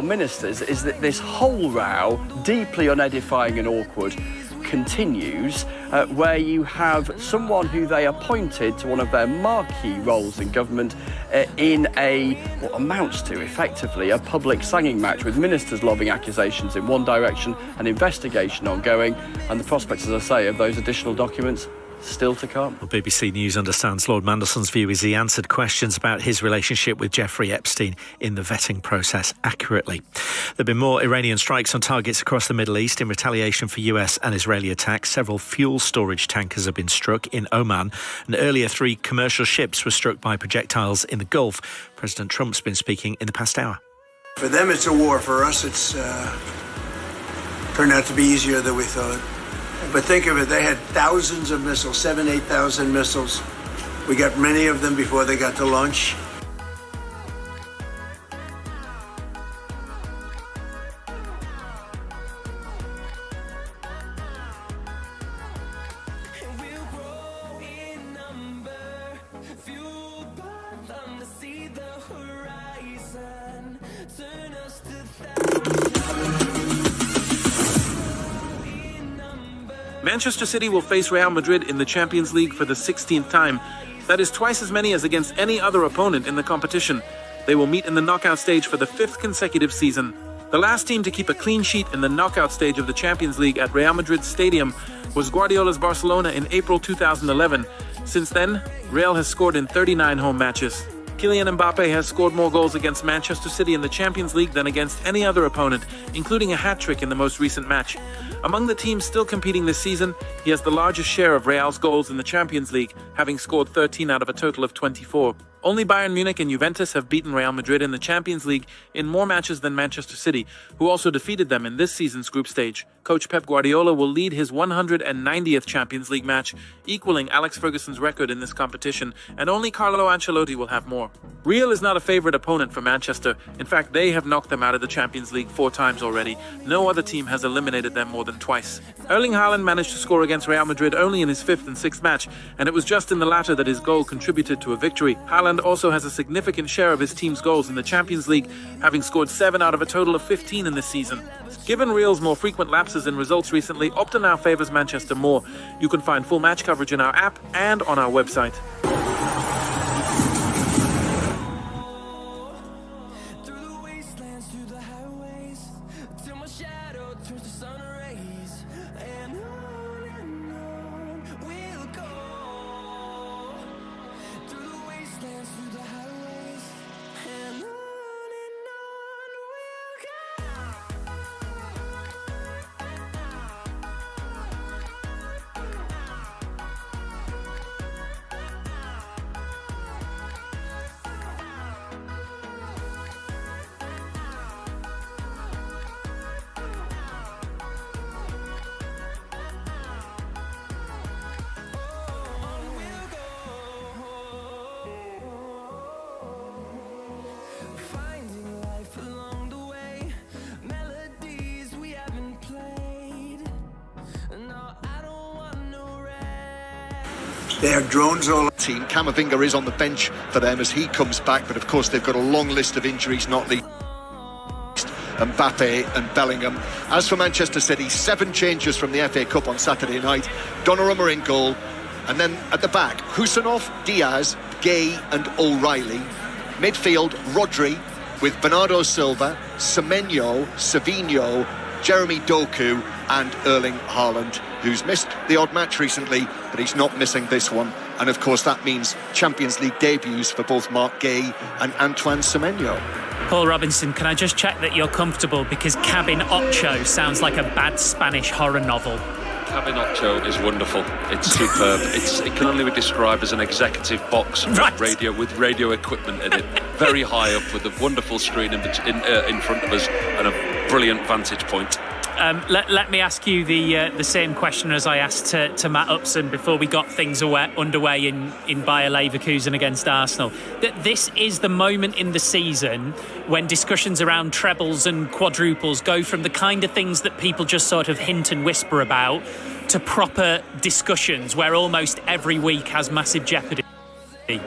Ministers is that this whole row, deeply unedifying and awkward, continues where you have someone who they appointed to one of their marquee roles in government in what amounts to effectively a public slanging match, with ministers lobbing accusations in one direction, an investigation ongoing, and the prospects, as I say, of those additional documents still to come. Well, BBC News understands Lord Mandelson's view is he answered questions about his relationship with Jeffrey Epstein in the vetting process accurately. There have been more Iranian strikes on targets across the Middle East in retaliation for US and Israeli attacks. Several fuel storage tankers have been struck in Oman, and earlier 3 commercial ships were struck by projectiles in the Gulf. President Trump's been speaking in the past hour. For them it's a war. For us it's turned out to be easier than we thought. But think of it, they had thousands of missiles, 8,000 missiles. We got many of them before they got to launch. Manchester City will face Real Madrid in the Champions League for the 16th time. That is twice as many as against any other opponent in the competition. They will meet in the knockout stage for the 5th consecutive season. The last team to keep a clean sheet in the knockout stage of the Champions League at Real Madrid Stadium was Guardiola's Barcelona in April 2011. Since then, Real has scored in 39 home matches. Kylian Mbappe has scored more goals against Manchester City in the Champions League than against any other opponent, including a hat-trick in the most recent match. Among the teams still competing this season, he has the largest share of Real's goals in the Champions League, having scored 13 out of a total of 24. Only Bayern Munich and Juventus have beaten Real Madrid in the Champions League in more matches than Manchester City, who also defeated them in this season's group stage. Coach Pep Guardiola will lead his 190th Champions League match, equaling Alex Ferguson's record in this competition, and only Carlo Ancelotti will have more. Real is not a favourite opponent for Manchester. In fact, they have knocked them out of the Champions League 4 times already. No other team has eliminated them more than twice. Erling Haaland managed to score against Real Madrid only in his 5th and 6th match, and it was just in the latter that his goal contributed to a victory. Haaland also has a significant share of his team's goals in the Champions League, having scored 7 out of a total of 15 in this season. Given Real's more frequent lapses in results recently, Opta now favours Manchester more. You can find full match coverage in our app and on our website. They have drones all. Team Camavinga is on the bench for them as he comes back, but of course they've got a long list of injuries, not least Mbappe and Bellingham. As for Manchester City, 7 changes from the FA Cup on Saturday night. Donnarumma in goal, and then at the back, Husanov, Diaz, Gay and O'Reilly. Midfield, Rodri with Bernardo Silva, Semenyo, Savinho, Jeremy Doku and Erling Haaland, who's missed the odd match recently, but he's not missing this one. And of course that means Champions League debuts for both Marc Guéhi and Antoine Semenyo. Paul Robinson, can I just check that you're comfortable, because Cabin Ocho sounds like a bad Spanish horror novel. Cabin Ocho is wonderful. It's superb. It can only be described as an executive box with radio equipment in it, very high up with a wonderful screen in front of us and a brilliant vantage point. Let me ask you the same question as I asked to Matt Upson before we got things underway in Bayer Leverkusen against Arsenal. That this is the moment in the season when discussions around trebles and quadruples go from the kind of things that people just sort of hint and whisper about to proper discussions where almost every week has massive jeopardy,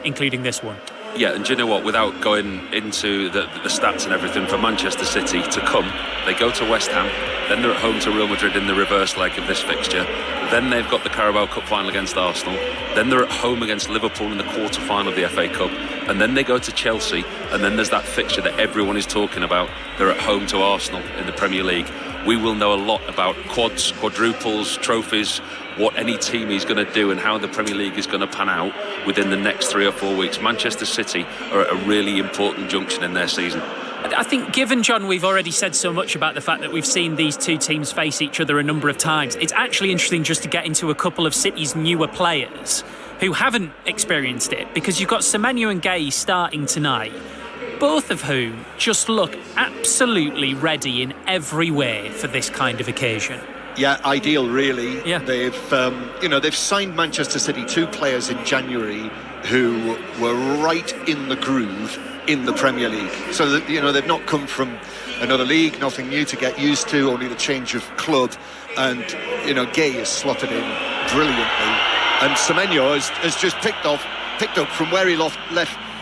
including this one. Yeah, and do you know what? Without going into the stats and everything, for Manchester City to come, they go to West Ham, then they're at home to Real Madrid in the reverse leg of this fixture, then they've got the Carabao Cup final against Arsenal, then they're at home against Liverpool in the quarter-final of the FA Cup, and then they go to Chelsea, and then there's that fixture that everyone is talking about. They're at home to Arsenal in the Premier League. We will know a lot about quads, quadruples, trophies, what any team is going to do and how the Premier League is going to pan out within the next 3 or 4 weeks. Manchester City are at a really important junction in their season. I think, given, John, we've already said so much about the fact that we've seen these two teams face each other a number of times, it's actually interesting just to get into a couple of City's newer players who haven't experienced it, because you've got Semenyo and Gay starting tonight, both of whom just look absolutely ready in every way for this kind of occasion. Yeah, ideal, really. Yeah. They've signed Manchester City 2 players in January who were right in the groove in the Premier League. So that, they've not come from another league, nothing new to get used to, only the change of club. And Gay is slotted in brilliantly, and Semenyo has just picked up from where he left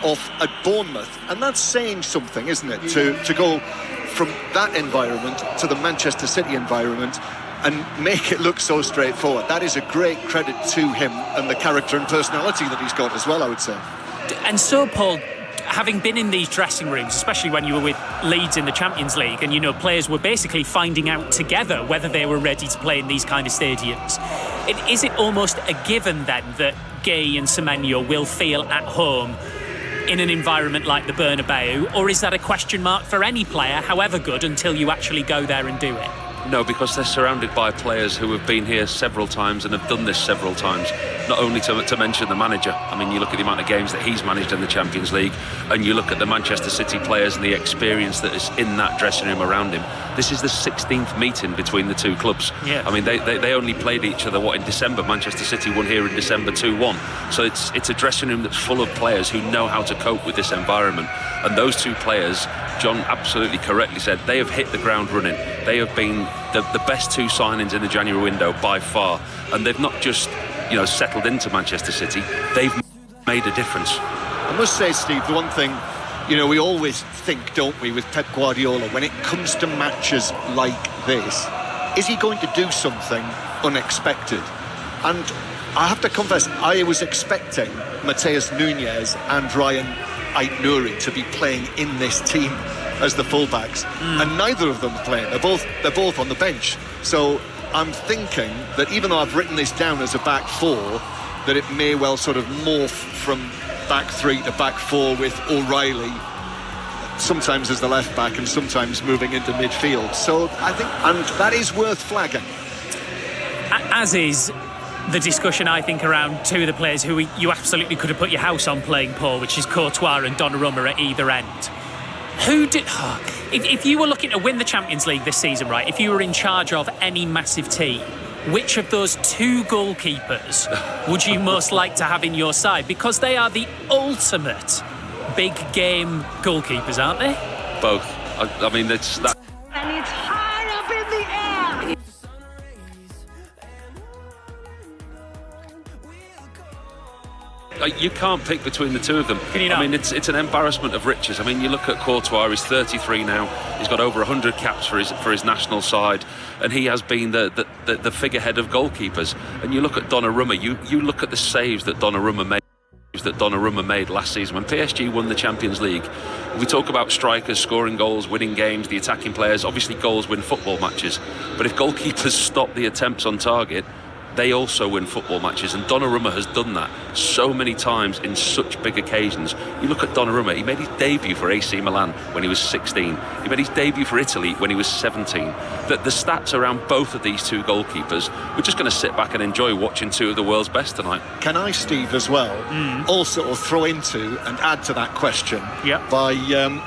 off at Bournemouth, and that's saying something, isn't it? To go from that environment to the Manchester City environment and make it look so straightforward. That is a great credit to him and the character and personality that he's got as well, I would say. And so, Paul, having been in these dressing rooms, especially when you were with Leeds in the Champions League, and players were basically finding out together whether they were ready to play in these kind of stadiums, is it almost a given then that Gay and Semenyo will feel at home in an environment like the Bernabéu, or is that a question mark for any player, however good, until you actually go there and do it? No, because they're surrounded by players who have been here several times and have done this several times. Not only to mention the manager. I mean, you look at the amount of games that he's managed in the Champions League, and you look at the Manchester City players and the experience that is in that dressing room around him. This is the 16th meeting between the two clubs. Yeah. I mean, they only played each other, in December? Manchester City won here in December 2-1. So it's a dressing room that's full of players who know how to cope with this environment. And those two players, John absolutely correctly said, they have hit the ground running. They have been the best 2 signings in the January window by far, and they've not just settled into Manchester City, they've made a difference. I must say, Steve, the one thing we always think, don't we, with Pep Guardiola, when it comes to matches like this, is he going to do something unexpected? And I have to confess, I was expecting Mateus Nunes and Ryan Ait-Nouri to be playing in this team as the fullbacks, and neither of them are playing. They're both on the bench. So I'm thinking that even though I've written this down as a back 4, that it may well sort of morph from back 3 to back 4, with O'Reilly sometimes as the left back and sometimes moving into midfield. So I think, and that is worth flagging. As is the discussion, I think, around 2 of the players who you absolutely could have put your house on playing, Paul, which is Courtois and Donnarumma at either end. If you were looking to win the Champions League this season, right, if you were in charge of any massive team, which of those 2 goalkeepers would you most like to have in your side? Because they are the ultimate big game goalkeepers, aren't they? Both. I mean, it's that. And it's high up in the air. You can't pick between the 2 of them. Can you not? I mean, it's an embarrassment of riches. I mean, you look at Courtois, he's 33 now. He's got over 100 caps for his national side, and he has been the figurehead of goalkeepers. And you look at Donnarumma, you look at the saves that Donnarumma made last season when PSG won the Champions League. We talk about strikers scoring goals, winning games, the attacking players. Obviously, goals win football matches, but if goalkeepers stop the attempts on target, they also win football matches, and Donnarumma has done that so many times in such big occasions. You look at Donnarumma, he made his debut for AC Milan when he was 16. He made his debut for Italy when he was 17. The stats around both of these 2 goalkeepers, we're just going to sit back and enjoy watching 2 of the world's best tonight. Can I, Steve, as well, also throw into and add to that question by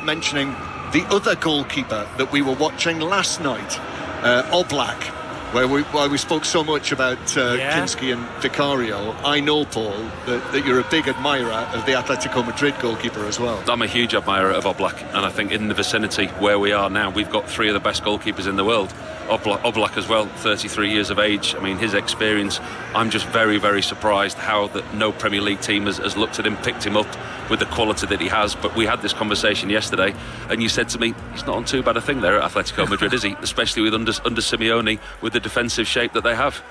mentioning the other goalkeeper that we were watching last night, Oblak, where we spoke so much about Kinski and Vicario. I know, Paul, that you're a big admirer of the Atletico Madrid goalkeeper as well. I'm a huge admirer of Oblak, and I think in the vicinity where we are now, we've got 3 of the best goalkeepers in the world. Oblak as well, 33 years of age. I mean, his experience, I'm just very, very surprised how that no Premier League team has looked at him, picked him up with the quality that he has. But we had this conversation yesterday, and you said to me, he's not on too bad a thing there at Atletico Madrid, is he? Especially with under Simeone, with the defensive shape that they have.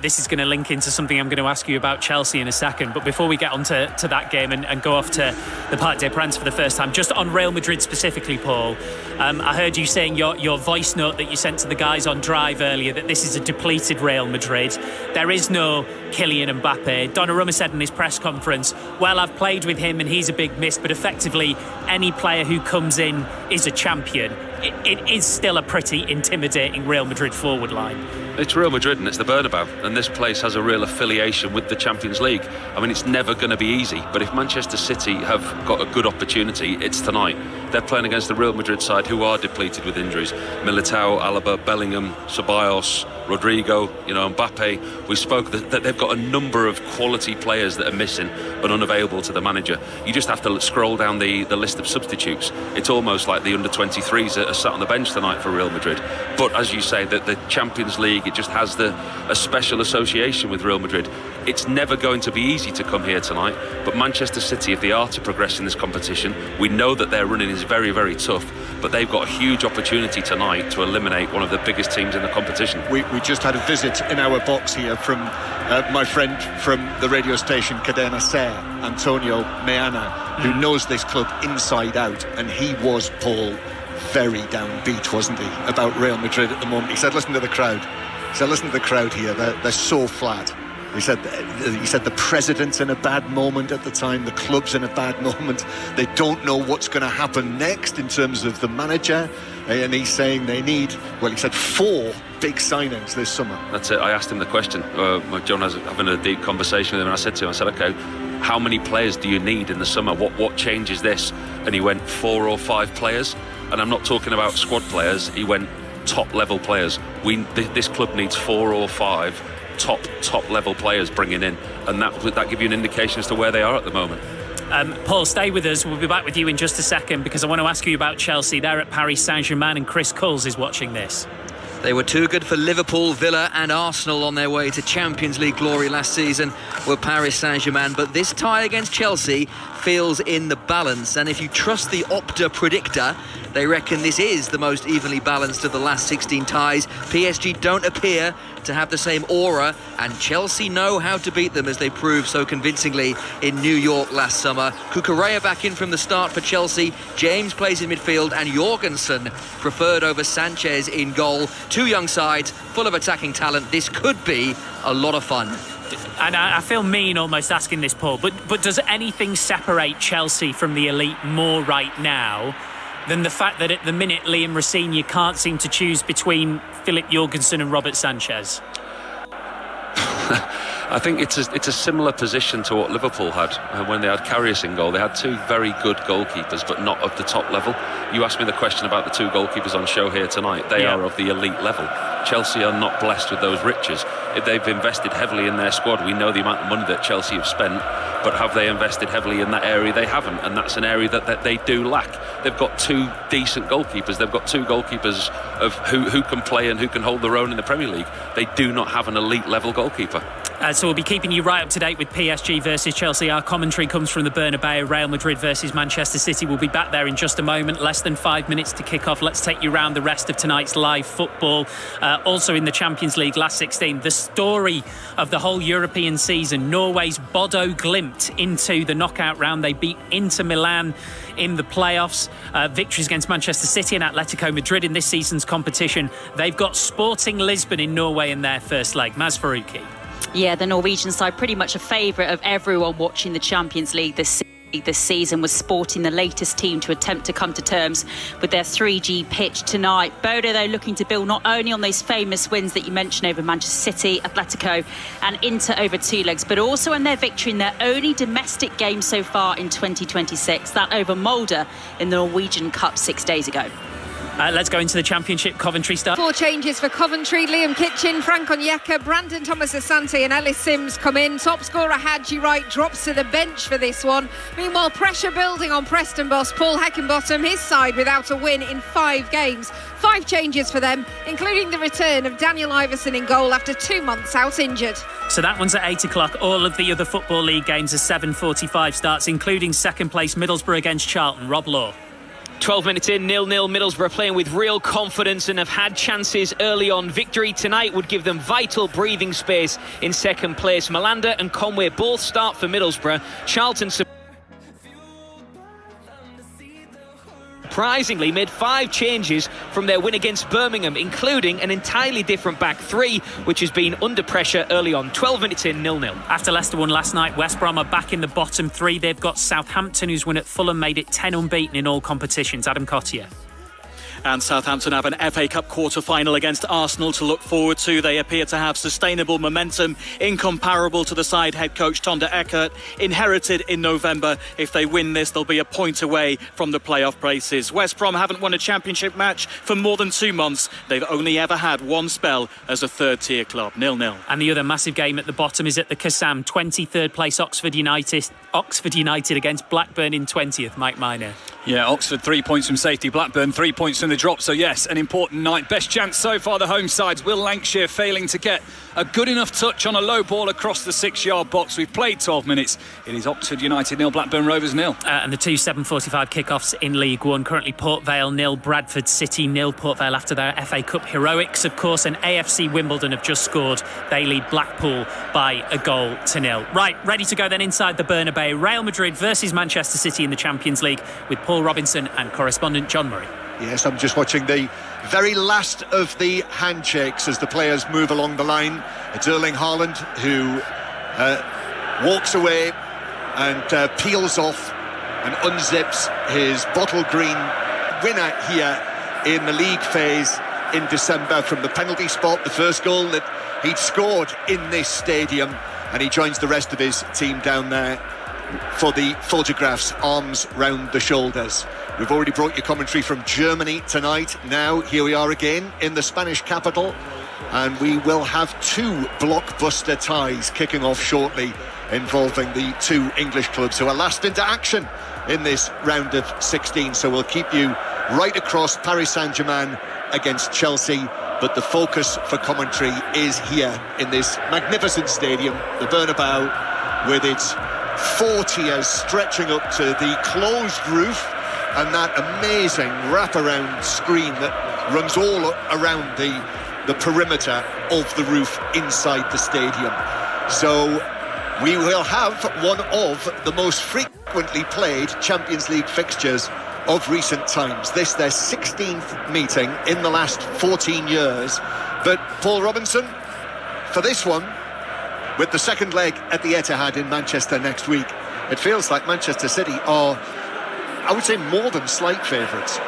This is going to link into something I'm going to ask you about Chelsea in a second. But before we get on to that game and go off to the Parc des Princes for the first time, just on Real Madrid specifically, Paul, I heard you saying your voice note that you sent to the guys on Drive earlier that this is a depleted Real Madrid. There is no Kylian Mbappe. Donnarumma said in his press conference, well, I've played with him and he's a big miss, but effectively any player who comes in is a champion. It is still a pretty intimidating Real Madrid forward line. It's Real Madrid and it's the Bernabéu, and this place has a real affiliation with the Champions League. I mean, it's never going to be easy, but if Manchester City have got a good opportunity, it's tonight. They're playing against the Real Madrid side who are depleted with injuries. Militao, Alaba, Bellingham, Ceballos, Rodrigo, Mbappe. We spoke that they've got a number of quality players that are missing but unavailable to the manager. You just have to scroll down the list of substitutes. It's almost like the under-23s are sat on the bench tonight for Real Madrid. But as you say, that the Champions League, it just has a special association with Real Madrid. It's never going to be easy to come here tonight, but Manchester City, if they are to progress in this competition, we know that their running is very, very tough, but they've got a huge opportunity tonight to eliminate one of the biggest teams in the competition. We just had a visit in our box here from my friend from the radio station Cadena Ser, Antonio Meana, who knows this club inside out, and he was, Paul, very downbeat, wasn't he, about Real Madrid at the moment. He said, listen to the crowd. He said, listen to the crowd here, they're so flat. He said the president's in a bad moment at the time, the club's in a bad moment. They don't know what's going to happen next in terms of the manager. And he's saying they need, he said 4 big signings this summer. That's it. I asked him the question. John was having a deep conversation with him, and I said to him, okay, how many players do you need in the summer? What changes this? And he went 4 or 5 players. And I'm not talking about squad players. He went top level players. This club needs 4 or 5 top level players bringing in, and that give you an indication as to where they are at the moment. Paul, stay with us. We'll be back with you in just a second, because I want to ask you about Chelsea. They're at Paris Saint-Germain, and Chris Coles is watching this. They were too good for Liverpool, Villa and Arsenal on their way to Champions League glory last season with Paris Saint-Germain. But this tie against Chelsea feels in the balance. And if you trust the Opta predictor, they reckon this is the most evenly balanced of the last 16 ties. PSG don't appear to have the same aura, and Chelsea know how to beat them, as they proved so convincingly in New York last summer. Cucurella back in from the start for Chelsea. James plays in midfield, and Jorgensen preferred over Sanchez in goal. 2 young sides, full of attacking talent. This could be a lot of fun. And I feel mean almost asking this, Paul, but does anything separate Chelsea from the elite more right now than the fact that at the minute Liam Rosenior can't seem to choose between Philip Jorgensen and Robert Sanchez? I think it's a similar position to what Liverpool had when they had Karius in goal. They had 2 very good goalkeepers, but not of the top level. You asked me the question about the 2 goalkeepers on show here tonight. They are of the elite level. Chelsea are not blessed with those riches. If they've invested heavily in their squad, we know the amount of money that Chelsea have spent, but have they invested heavily in that area? They haven't, and that's an area that they do lack. They've got 2 decent goalkeepers. They've got 2 goalkeepers of who can play and who can hold their own in the Premier League. They do not have an elite level goalkeeper. So we'll be keeping you right up to date with PSG versus Chelsea. Our commentary comes from the Bernabéu. Real Madrid versus Manchester City. We'll be back there in just a moment. Less than 5 minutes to kick off. Let's take you around the rest of tonight's live football. Also in the Champions League last 16, the story of the whole European season. Norway's Bodo Glimt into the knockout round. They beat Inter Milan in the playoffs. Victories against Manchester City and Atletico Madrid in this season's competition. They've got Sporting Lisbon in Norway in their first leg. Maz Faruqi. Yeah, the Norwegian side pretty much a favourite of everyone watching the Champions League this season, was Sporting the latest team to attempt to come to terms with their 3G pitch tonight. Bodo, though, looking to build not only on those famous wins that you mentioned over Manchester City, Atletico and Inter over 2 legs, but also on their victory in their only domestic game so far in 2026, that over Molde in the Norwegian Cup 6 days ago. Let's go into the Championship. Coventry start. 4 changes for Coventry. Liam Kitchen, Frank Onyeka, Brandon Thomas-Asante and Ellis Sims come in. Top scorer Hadji Wright drops to the bench for this one. Meanwhile, pressure building on Preston boss Paul Heckingbottom, his side without a win in 5 games. 5 changes for them, including the return of Daniel Iverson in goal after 2 months out injured. So that one's at 8 o'clock. All of the other Football League games are 7:45 starts, including second place Middlesbrough against Charlton. Rob Law. 12 minutes in, 0-0. Middlesbrough playing with real confidence and have had chances early on. Victory tonight would give them vital breathing space in second place. Malanda and Conway both start for Middlesbrough. Charlton surprisingly made 5 changes from their win against Birmingham, including an entirely different back 3, which has been under pressure early on. 12 minutes in, 0-0. After Leicester won last night, West Brom are back in the bottom 3. They've got Southampton, whose win at Fulham made it 10 unbeaten in all competitions. Adam Cottier. And Southampton have an FA Cup quarter-final against Arsenal to look forward to. They appear to have sustainable momentum, incomparable to the side head coach Tonda Eckert inherited in November. If they win this, they'll be a point away from the playoff places. West Brom haven't won a Championship match for more than 2 months. They've only ever had one spell as a third-tier club, 0-0. And the other massive game at the bottom is at the Kassam. 23rd place Oxford United against Blackburn in 20th. Mike Minor. Yeah, Oxford 3 points from safety, Blackburn 3 points from the drop. So yes, an important night. Best chance so far the home sides. Will Lancashire failing to get a good enough touch on a low ball across the 6-yard box. We've played 12 minutes. It is Oxford United 0, Blackburn Rovers 0. And the 2 7:45 kickoffs in League One. Currently Port Vale 0, Bradford City 0. Port Vale after their FA Cup heroics, of course, and AFC Wimbledon have just scored. They lead Blackpool by 1-0. Right, ready to go then inside the Bernabéu. Real Madrid versus Manchester City in the Champions League with Paul Robinson and correspondent John Murray. Yes, I'm just watching the very last of the handshakes as the players move along the line. It's Erling Haaland who walks away and peels off and unzips his bottle green winner here in the league phase in December from the penalty spot, the first goal that he'd scored in this stadium, and he joins the rest of his team down there for the photographs, arms round the shoulders. We've already brought you commentary from Germany tonight. Now here we are again in the Spanish capital, and we will have 2 blockbuster ties kicking off shortly involving the 2 English clubs who are last into action in this round of 16. So we'll keep you right across Paris Saint-Germain against Chelsea, but the focus for commentary is here in this magnificent stadium, the Bernabéu, with its 4 tiers stretching up to the closed roof and that amazing wraparound screen that runs all around the perimeter of the roof inside the stadium. So we will have one of the most frequently played Champions League fixtures of recent times. This their 16th meeting in the last 14 years. But Paul Robinson, for this one, with the second leg at the Etihad in Manchester next week, it feels like Manchester City are, I would say, more than slight favourites.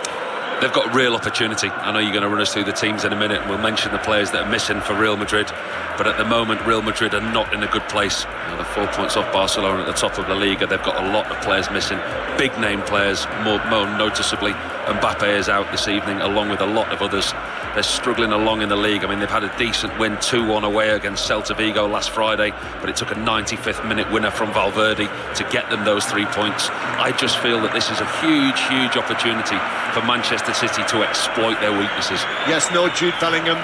They've got real opportunity. I know you're going to run us through the teams in a minute, and we'll mention the players that are missing for Real Madrid, but at the moment Real Madrid are not in a good place. They're 4 points off Barcelona at the top of La Liga. They've got a lot of players missing, big name players, more noticeably Mbappe is out this evening along with a lot of others. They're struggling along in the league. I mean, they've had a decent win 2-1 away against Celta Vigo last Friday, but it took a 95th minute winner from Valverde to get them those 3 points. I just feel that this is a huge opportunity for Manchester City to exploit their weaknesses. Yes, no Jude Bellingham,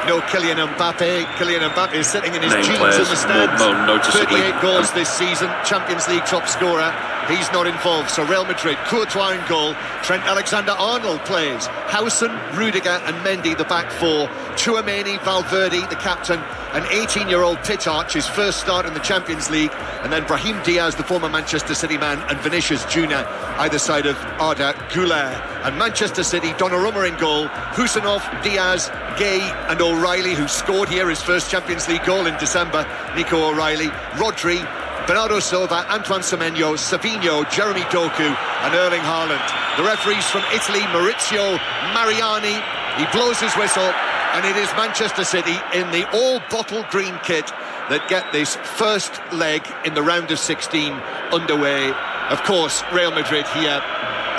no Kylian Mbappe. Kylian Mbappe is sitting in his jeans in the stands. 38 goals this season, Champions League top scorer. He's not involved, so Real Madrid, Courtois in goal. Trent Alexander-Arnold plays. Howson, Rudiger and Mendy, the back 4. Tchouaméni, Valverde, the captain. An 18-year-old Pittard, his first start in the Champions League. And then Brahim Diaz, the former Manchester City man, and Vinícius Jr, either side of Arda Güler. And Manchester City, Donnarumma in goal. Husanov, Diaz, Gay and O'Reilly, who scored here his first Champions League goal in December. Nico O'Reilly, Rodri, Bernardo Silva, Antoine Semenyo, Savinho, Jeremy Doku and Erling Haaland. The referees from Italy, Maurizio Mariani. He blows his whistle, and it is Manchester City in the all-bottle green kit that get this first leg in the round of 16 underway. Of course, Real Madrid here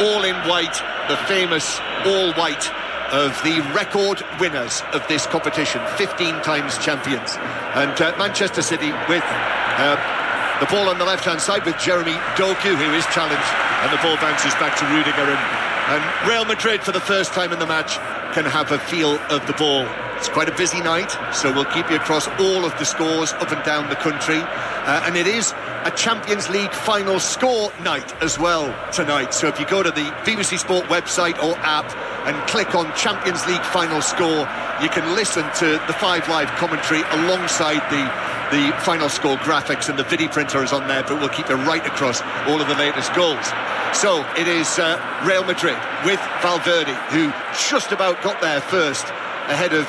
all in white, the famous all white of the record winners of this competition, 15 times champions. And Manchester City with the ball on the left-hand side with Jeremy Doku, who is challenged, and the ball bounces back to Rudiger. And Real Madrid, for the first time in the match, can have a feel of the ball. It's quite a busy night, so we'll keep you across all of the scores up and down the country. And it is a Champions League final score night as well tonight. So if you go to the BBC Sport website or app and click on Champions League final score, you can listen to the 5 Live commentary alongside the final score graphics, and the video printer is on there, but we'll keep you right across all of the latest goals. So it is Real Madrid with Valverde, who just about got there first, ahead of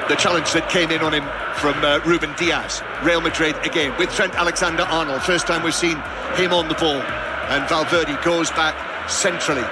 the challenge that came in on him from Ruben Diaz. Real Madrid again with Trent Alexander-Arnold. First time we've seen him on the ball. And Valverde goes back centrally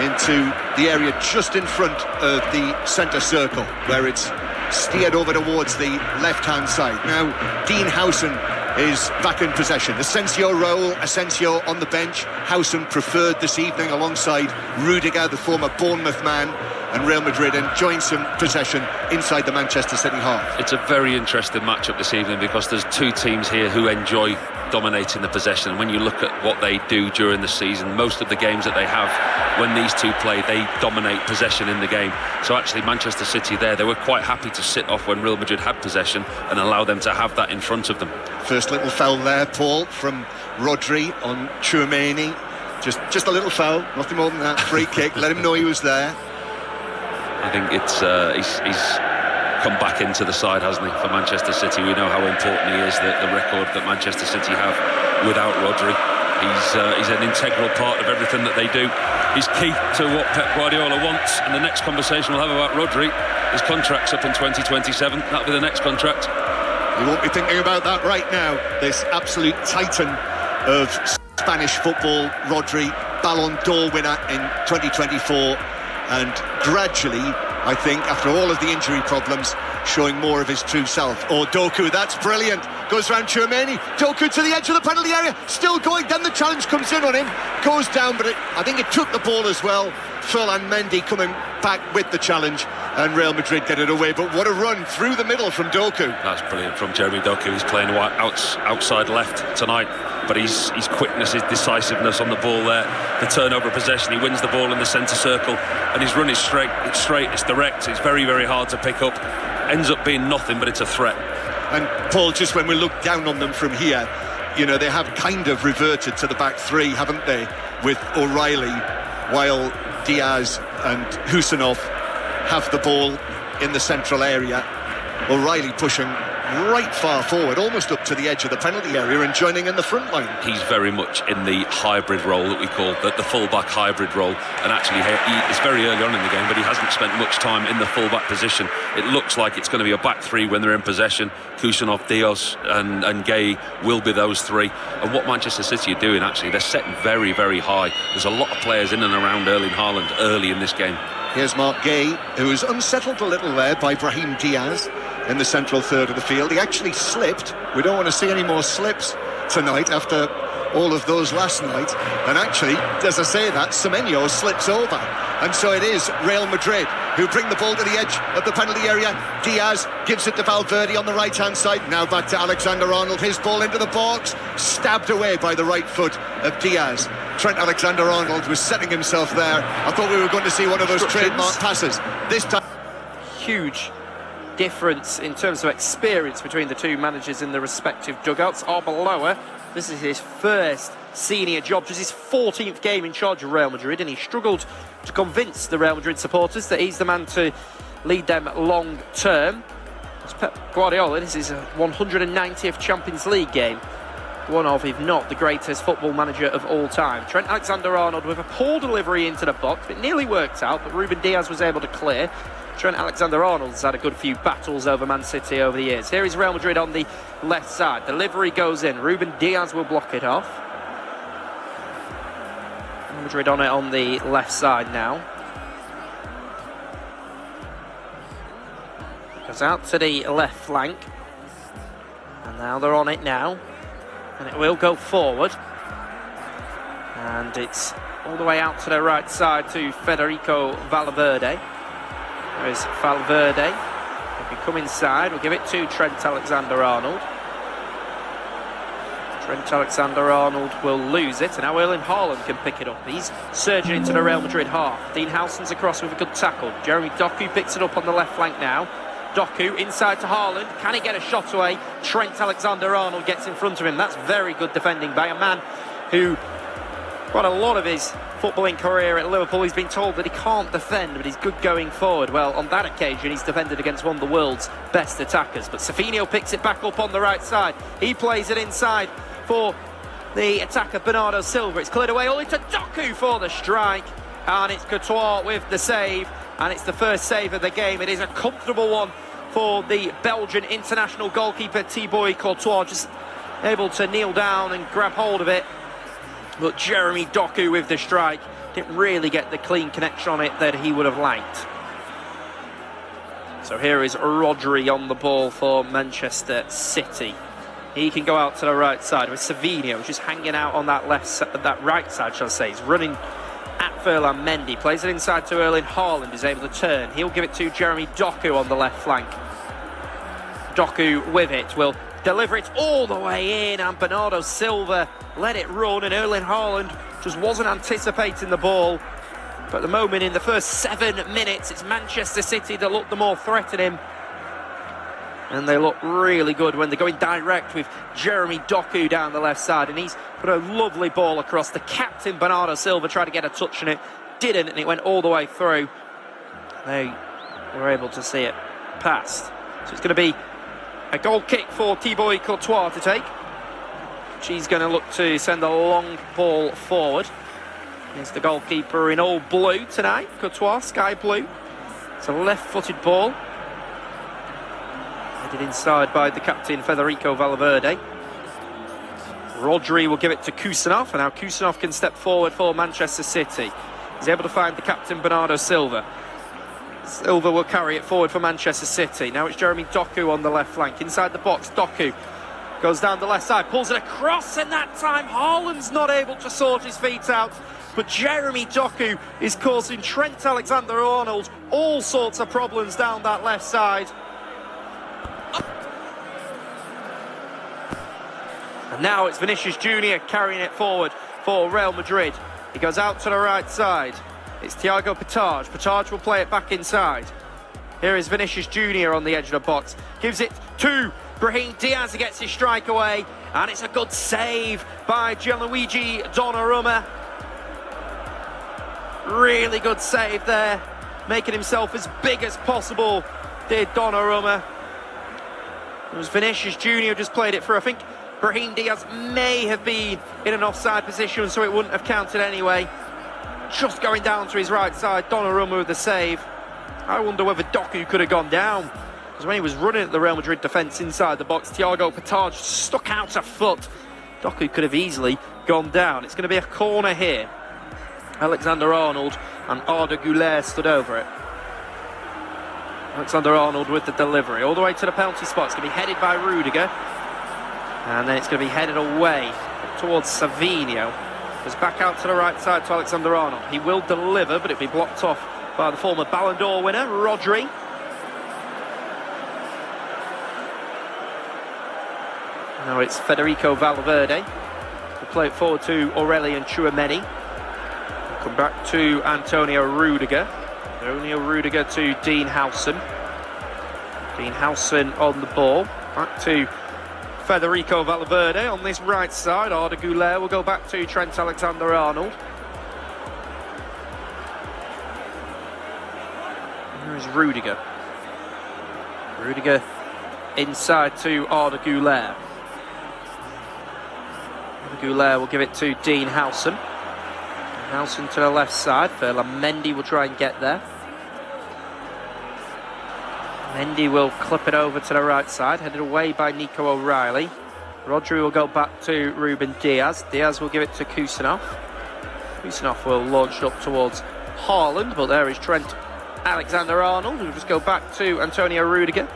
into the area just in front of the centre circle, where it's steered over towards the left-hand side. Now, Dean Howson is back in possession. Raúl Asensio on the bench. Howson preferred this evening alongside Rudiger, the former Bournemouth man, and Real Madrid enjoying some possession inside the Manchester City half. It's a very interesting matchup this evening because there's two teams here who enjoy dominating the possession. And when you look at what they do during the season, most of the games that they have, when these two play, they dominate possession in the game. So actually Manchester City there, they were quite happy to sit off when Real Madrid had possession and allow them to have that in front of them. First little foul there, Paul, from Rodri on Tchouameni. Just a little foul, nothing more than that. Free kick, let him know he was there. I think it's he's come back into the side, hasn't he, for Manchester City. We know how important he is, the record that Manchester City have without Rodri. He's an integral part of everything that they do. He's key to what Pep Guardiola wants, and the next conversation we'll have about Rodri, his contract's up in 2027. That'll be the next contract. You won't be thinking about that right now. This absolute titan of Spanish football, Rodri, Ballon d'Or winner in 2024, and gradually, I think, after all of the injury problems, showing more of his true self. Oh, Doku, that's brilliant. Goes round Tchouameni. Doku to the edge of the penalty area. Still going. Then the challenge comes in on him. Goes down, but I think it took the ball as well. Ferland Mendy coming back with the challenge, and Real Madrid get it away. But what a run through the middle from Doku. That's brilliant from Jeremy Doku. He's playing outside left tonight, but his quickness, his decisiveness on the ball there, the turnover of possession, he wins the ball in the centre circle, and his run is straight, it's direct, it's very, very hard to pick up. Ends up being nothing, but it's a threat. And Paul, just when we look down on them from here, you know, they have kind of reverted to the back three, haven't they, with O'Reilly, while Diaz and Husanov have the ball in the central area. O'Reilly pushing right far forward, almost up to the edge of the penalty area, and joining in the front line. He's very much in the hybrid role that we call the full-back hybrid role, and actually it's very early on in the game, but he hasn't spent much time in the full-back position. It looks like it's going to be a back three when they're in possession. Kusanov, Diaz and Gay will be those three. And what Manchester City are doing, actually, they're setting very, very high. There's a lot of players in and around Erling Haaland early in this game. Here's Mark Gay, who was unsettled a little there by Brahim Diaz in the central third of the field. He actually slipped. We don't want to see any more slips tonight after all of those last night. And actually, as I say that, Semenyo slips over. And so it is Real Madrid who bring the ball to the edge of the penalty area. Diaz gives it to Valverde on the right-hand side. Now back to Alexander-Arnold. His ball into the box. Stabbed away by the right foot of Diaz. Trent Alexander-Arnold was setting himself there. I thought we were going to see one of those trademark passes. This time... Huge difference in terms of experience between the two managers in the respective dugouts. Arbeloa, this is his first senior job, just his 14th game in charge of Real Madrid, and he struggled to convince the Real Madrid supporters that he's the man to lead them long term. It's Pep Guardiola, this is a 190th Champions League game, one of, if not the greatest football manager of all time. Trent Alexander-Arnold with a poor delivery into the box, it nearly worked out, but Ruben Diaz was able to clear. Trent Alexander-Arnold's had a good few battles over Man City over the years. Here is Real Madrid on the left side. Delivery goes in. Ruben Diaz will block it off. Real Madrid on it on the left side now. Goes out to the left flank. And now they're on it now. And it will go forward. And it's all the way out to the right side to Federico Valverde. There's Valverde. If we come inside, we'll give it to Trent Alexander-Arnold. Trent Alexander-Arnold will lose it, and now Erling Haaland can pick it up. He's surging into the Real Madrid half. Dean Howson's across with a good tackle. Jeremy Doku picks it up on the left flank now. Doku inside to Haaland. Can he get a shot away? Trent Alexander-Arnold gets in front of him. That's very good defending by a man who, quite a lot of his footballing career at Liverpool, he's been told that he can't defend, but he's good going forward. Well, on that occasion, he's defended against one of the world's best attackers. But Savinho picks it back up on the right side. He plays it inside for the attacker Bernardo Silva. It's cleared away, only to Doku for the strike. And it's Courtois with the save. And it's the first save of the game. It is a comfortable one for the Belgian international goalkeeper Thibaut Courtois, just able to kneel down and grab hold of it. But Jeremy Doku with the strike didn't really get the clean connection on it that he would have liked. So here is Rodri on the ball for Manchester City. He can go out to the right side with Savinho just hanging out on that right side, shall I say. He's running at Ferland Mendy, plays it inside to Erling Haaland, who's able to turn. He'll give it to Jeremy Doku on the left flank. Doku with it will deliver it all the way in, and Bernardo Silva let it run, and Erling Haaland just wasn't anticipating the ball. But at the moment, in the first 7 minutes, it's Manchester City that look the more threatening. And they look really good when they're going direct with Jeremy Doku down the left side. And he's put a lovely ball across. The captain, Bernardo Silva, tried to get a touch on it. Didn't, and it went all the way through. They were able to see it past. So it's going to be a goal kick for Thibaut Courtois to take. She's going to look to send a long ball forward. Here's the goalkeeper in all blue tonight. Courtois, sky blue. It's a left-footed ball. Headed inside by the captain, Federico Valverde. Rodri will give it to Kusanov, and now Kusanov can step forward for Manchester City. He's able to find the captain, Bernardo Silva. Silva will carry it forward for Manchester City. Now it's Jeremy Doku on the left flank. Inside the box, Doku goes down the left side, pulls it across, and that time Haaland's not able to sort his feet out. But Jeremy Doku is causing Trent Alexander-Arnold all sorts of problems down that left side. And now it's Vinícius Jr carrying it forward for Real Madrid. He goes out to the right side. It's Thiago Pitarch. Pitarch will play it back inside. Here is Vinícius Jr on the edge of the box. Gives it to Brahim Diaz. He gets his strike away. And it's a good save by Gianluigi Donnarumma. Really good save there. Making himself as big as possible, did Donnarumma. It was Vinícius Jr just played it through. I think Brahim Diaz may have been in an offside position, so it wouldn't have counted anyway. Just going down to his right side, Donnarumma with the save. I wonder whether Doku could have gone down, because when he was running at the Real Madrid defence inside the box, Thiago Pitarch stuck out a foot. Doku could have easily gone down. It's going to be a corner here. Alexander-Arnold and Arda Güler stood over it. Alexander-Arnold with the delivery all the way to the penalty spot. It's going to be headed by Rudiger, and then it's going to be headed away towards Savinho. Goes back out to the right side to Alexander-Arnold. He will deliver, but it'll be blocked off by the former Ballon d'Or winner, Rodri. Now it's Federico Valverde. We'll play it forward to Aurelien Tchouameni. We'll come back to Antonio Rudiger. Antonio Rudiger to Dean Howson. Dean Howson on the ball. Back to Federico Valverde on this right side. Arda Güler will go back to Trent Alexander-Arnold. Here is Rudiger. Rudiger inside to Arda Güler. Arda Güler will give it to Dean Howson. Howson to the left side. Ferland Mendy will try and get there. Mendy will clip it over to the right side, headed away by Nico O'Reilly. Rodri will go back to Ruben Diaz. Diaz will give it to Kusanov. Kusanov will launch up towards Haaland, but there is Trent Alexander-Arnold, who will just go back to Antonio Rudiger.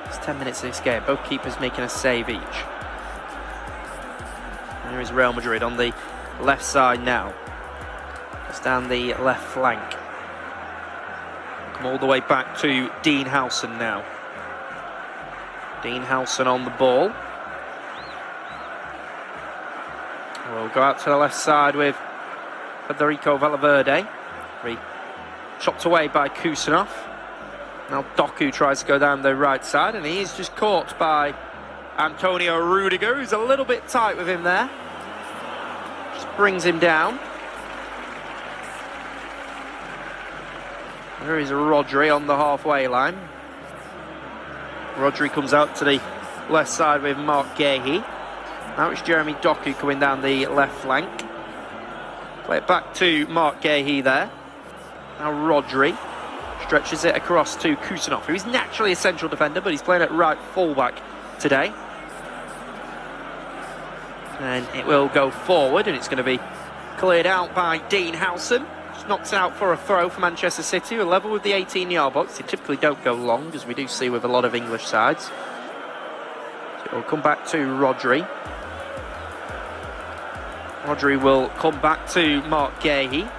It's 10 minutes of this game, both keepers making a save each. There is Real Madrid on the left side now. Just down the left flank. Come all the way back to Dean Howson now. Dean Howson on the ball. We'll go out to the left side with Federico Valverde. Chopped away by Kusanov. Now Doku tries to go down the right side, and he's just caught by Antonio Rudiger, who's a little bit tight with him there. Just brings him down. There is Rodri on the halfway line. Rodri comes out to the left side with Mark Guéhi. Now it's Jeremy Doku coming down the left flank. Play it back to Mark Guéhi there. Now Rodri stretches it across to Kusanov, who is naturally a central defender, but he's playing at right fullback today. And it will go forward, and it's going to be cleared out by Dean Howson. Just knocks out for a throw for Manchester City, who are level with the 18-yard box. They typically don't go long, as we do see with a lot of English sides. So it will come back to Rodri. Rodri will come back to Mark Guéhi.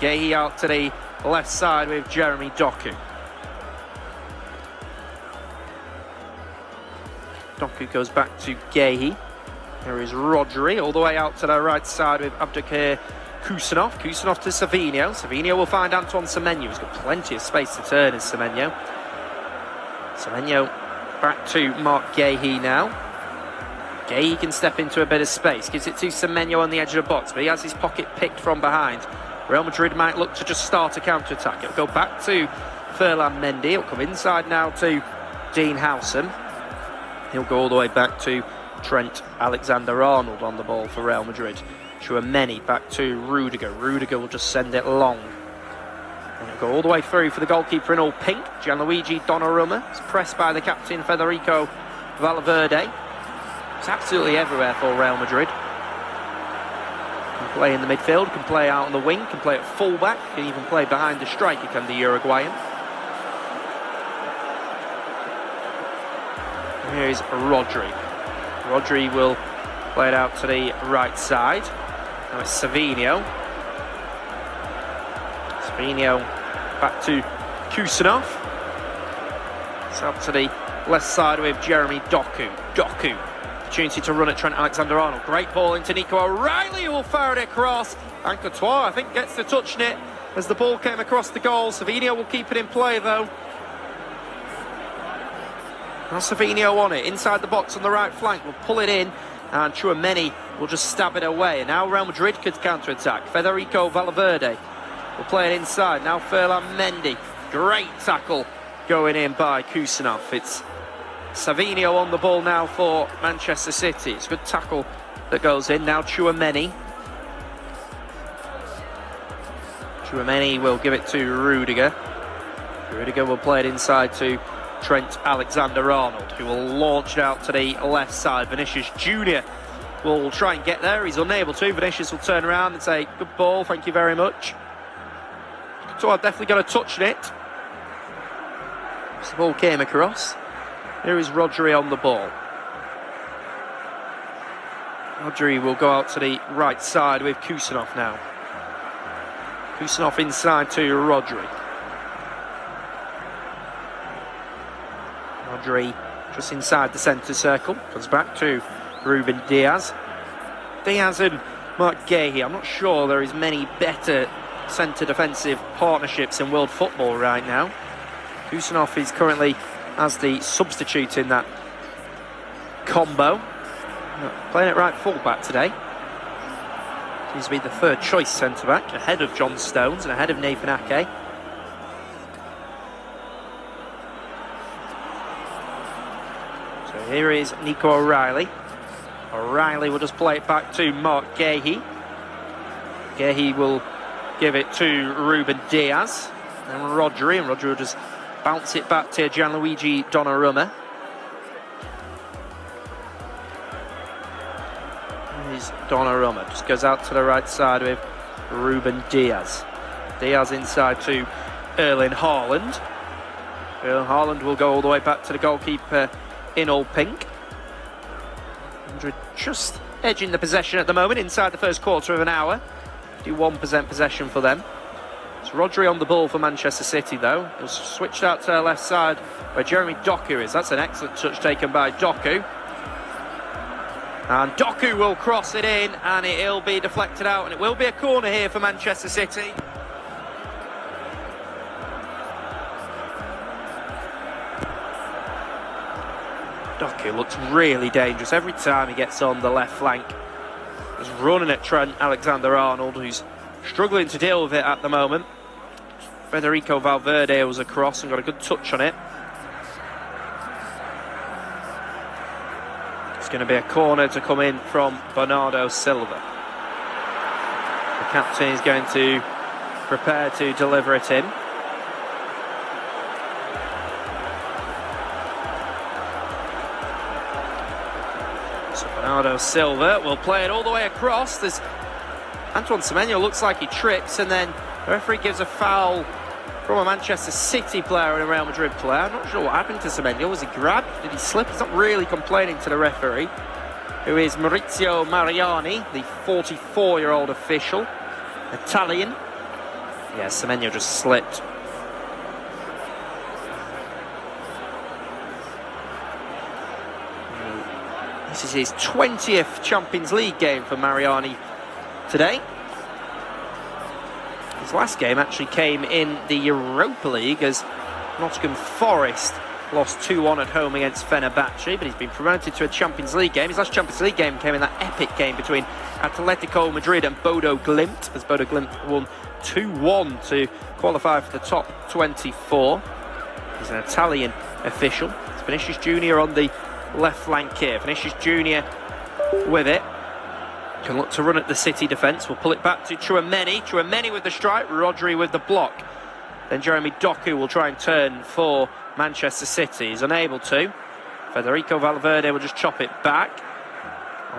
Guéhi out to the left side with Jeremy Doku. Doku goes back to Guéhi. There is Rodri all the way out to the right side with Abdelkader Kusanov. Kusanov to Savinho. Savinho will find Antoine Semenyo. He's got plenty of space to turn as Semenyo. Semenyo back to Mark Guéhi now. Guéhi can step into a bit of space. Gives it to Semenyo on the edge of the box, but he has his pocket picked from behind. Real Madrid might look to just start a counter-attack. It'll go back to Ferland Mendy. It'll come inside now to Dean Howson. He'll go all the way back to Trent Alexander-Arnold on the ball for Real Madrid. Tchouameni back to Rudiger. Rudiger will just send it long. And it'll go all the way through for the goalkeeper in all pink, Gianluigi Donnarumma. It's pressed by the captain, Federico Valverde. It's absolutely everywhere for Real Madrid. Can play in the midfield, can play out on the wing, can play at full-back, can even play behind the striker, can the Uruguayan. And here is Rodri. Rodri will play it out to the right side. Now it's Savinho. Savinho back to Kusanov. It's up to the left side with Jeremy Doku. Doku. Opportunity to run at Trent Alexander-Arnold. Great ball into Nico O'Reilly, who will fire it across. And Courtois, I think, gets the touching it as the ball came across the goal. Savinho will keep it in play, though. Now Savinho on it, inside the box on the right flank. Will pull it in, and Tchouameni will just stab it away. And now Real Madrid could counter-attack. Federico Valverde will play it inside. Now Ferland Mendy. Great tackle going in by Kusanov. It's Savinho on the ball now for Manchester City. It's a good tackle that goes in. Now Tchouameni. Tchouameni will give it to Rudiger. Rudiger will play it inside to Trent Alexander-Arnold, who will launch it out to the left side. Vinícius Jr will try and get there. He's unable to. Vinícius will turn around and say, good ball, thank you very much. So I've definitely got a touch in it. The ball came across. Here is Rodri on the ball. Rodri will go out to the right side with Kusanov now. Kusanov inside to Rodri. Rodri just inside the centre circle. Comes back to Ruben Diaz. Diaz and Mark Guéhi. I'm not sure there is many better centre defensive partnerships in world football right now. Kusanov is currently as the substitute in that combo. Playing at right full-back today. Seems to be the third choice centre-back, ahead of John Stones and ahead of Nathan Ake. So here is Nico O'Reilly. O'Reilly will just play it back to Mark Guéhi. Guéhi will give it to Ruben Diaz. And Rodri will just bounce it back to Gianluigi Donnarumma. Here's Donnarumma. Just goes out to the right side with Ruben Diaz. Diaz inside to Erling Haaland. Erling Haaland will go all the way back to the goalkeeper in all pink. Just edging the possession at the moment inside the first quarter of an hour. 51% possession for them. It's Rodri on the ball for Manchester City, though. He'll switched out to the left side where Jeremy Doku is. That's an excellent touch taken by Doku. And Doku will cross it in, and it'll be deflected out, and it will be a corner here for Manchester City. Doku looks really dangerous every time he gets on the left flank. He's running at Trent Alexander-Arnold, who's struggling to deal with it at the moment. Federico Valverde was across and got a good touch on it. It's going to be a corner to come in from Bernardo Silva. The captain is going to prepare to deliver it in. So Bernardo Silva will play it all the way across. There's Antoine Semenyo looks like he trips, and then the referee gives a foul from a Manchester City player and a Real Madrid player. I'm not sure what happened to Semenyo. Was he grabbed? Did he slip? He's not really complaining to the referee, who is Maurizio Mariani, the 44-year-old official, Italian. Yeah, Semenyo just slipped. This is his 20th Champions League game for Mariani today. His last game actually came in the Europa League as Nottingham Forest lost 2-1 at home against Fenerbahce, but he's been promoted to a Champions League game. His last Champions League game came in that epic game between Atletico Madrid and Bodo Glimt, as Bodo Glimt won 2-1 to qualify for the top 24. He's an Italian official. It's Vinícius Jr on the left flank here. Vinícius Jr with it. Can look to run at the City defence. We'll pull it back to Tchouaméni. Tchouaméni with the strike, Rodri with the block. Then Jeremy Doku will try and turn for Manchester City. He's unable to. Federico Valverde will just chop it back.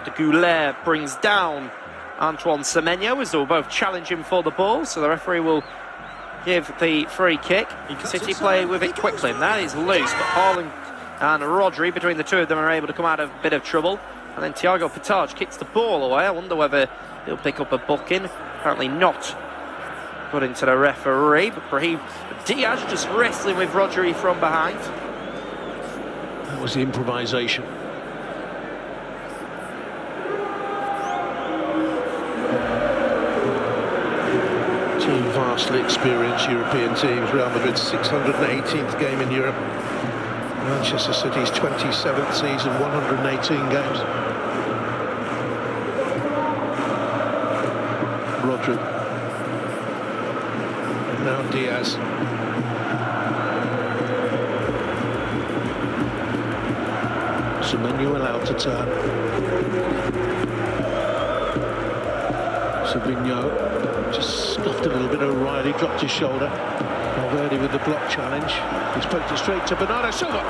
De Goulet brings down Antoine Semenyo as they will both challenge him for the ball. So the referee will give the free kick. City play with it quickly, and that is loose. But Haaland and Rodri, between the two of them, are able to come out of a bit of trouble. And then Thiago Pittage kicks the ball away. I wonder whether he'll pick up a booking. Apparently not. Put into the referee, but Brahim Diaz just wrestling with Rodri from behind. That was the improvisation. Two vastly experienced European teams. Real Madrid's 618th game in Europe. Manchester City's 27th season, 118 games. Rodri. Now Diaz. Semenyo allowed to turn. Savinho just scuffed a little bit. O'Reilly dropped his shoulder. Valverde with the block challenge. He's poked it straight to Bernardo Silva.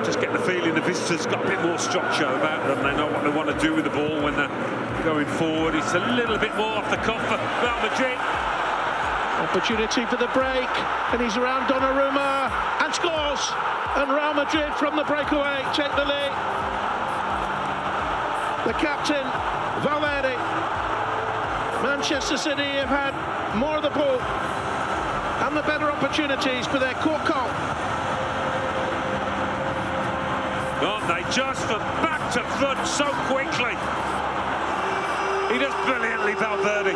Just get the feeling the visitors got a bit more structure about them. They know what they want to do with the ball when they're going forward. It's a little bit more off the cuff for Real Madrid. Opportunity for the break, and he's around Donnarumma and scores. And Real Madrid from the breakaway take the lead. The captain, Valverde. Manchester City have had more of the ball and the better opportunities, but they're caught cold. Aren't they just from back to front so quickly? He does brilliantly, Valverde.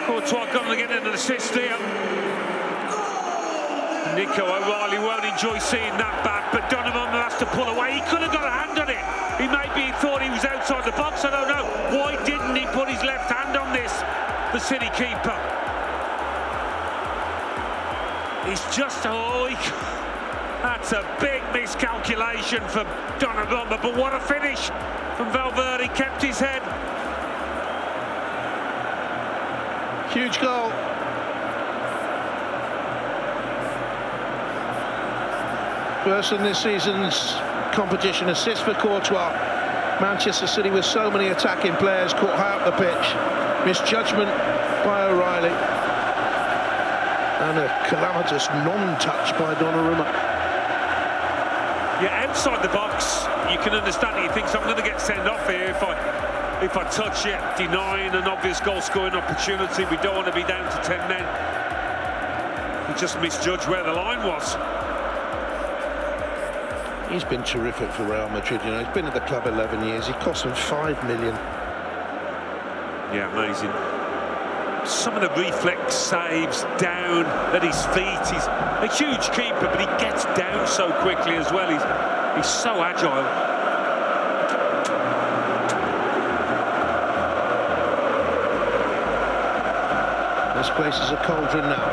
Courtois going to get an assist here. Nico O'Reilly won't enjoy seeing that back, but Donovan has to pull away. He could have got a hand on it. He maybe thought he was outside the box. I don't know. Why didn't he put his left hand on this, the City keeper? He's just, that's a big miscalculation from Donnarumma, but what a finish from Valverde, kept his head. Huge goal. First in this season's competition, assist for Courtois. Manchester City with so many attacking players caught high up the pitch. Misjudgment by O'Reilly. And a calamitous non-touch by Donnarumma. Yeah, outside the box, you can understand it. He thinks I'm going to get sent off here if I touch it, denying an obvious goal-scoring opportunity. We don't want to be down to 10 men. He just misjudged where the line was. He's been terrific for Real Madrid, you know. He's been at the club 11 years. He cost them $5 million. Yeah, amazing. Some of the reflex saves down at his feet. He's a huge keeper, but he gets down so quickly as well. He's so agile. This place is a cauldron now.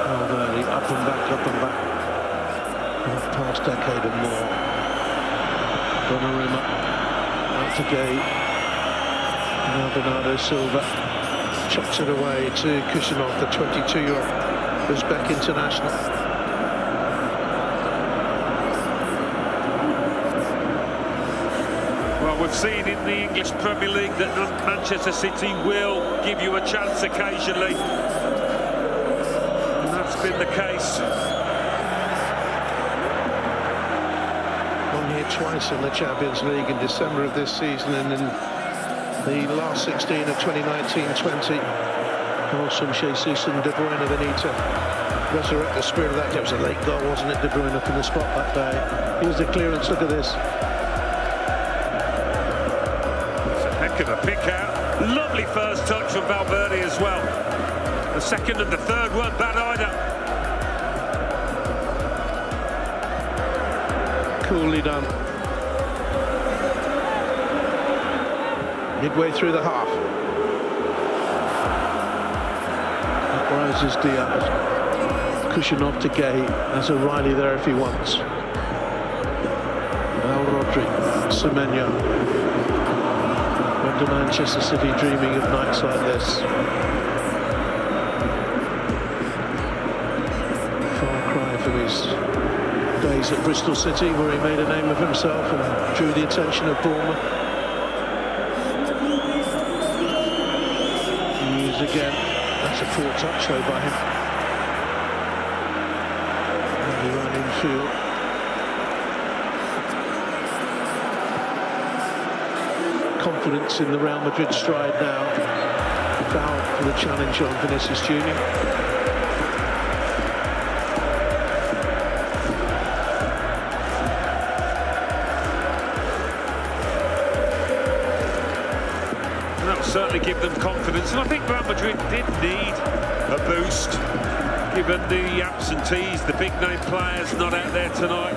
Valverde up and back, up and back. For the past decade and more. Donnarumma out to Gay. Now Bernardo Silva chops it away to Kusanov, the 22-year-old Uzbek international. Well, we've seen in the English Premier League that Manchester City will give you a chance occasionally. And that's been the case. Won here twice in the Champions League in December of this season and in the last 16 of 2019-20. Awesome Jesus and De Bruyne. They need to resurrect the spirit of that. It was a late goal, wasn't it? De Bruyne up in the spot that day. Here's the clearance. Look at this. Heck of a pick out. Lovely first touch from Valverde as well. The second and the third weren't bad either. Coolly done. Midway through the half. Up rises Diaz. Kusanov to Gay. There's O'Reilly there if he wants. Now Rodri. Semenyo. Went to Manchester City dreaming of nights like this. Far cry from his days at Bristol City, where he made a name of himself and drew the attention of Bournemouth. Used again. That's a poor touch though by him. And he ran infield. Confidence in the Real Madrid stride now. Foul for the challenge on Vinícius Jr. Certainly give them confidence, and I think Real Madrid did need a boost given the absentees, the big name players not out there tonight,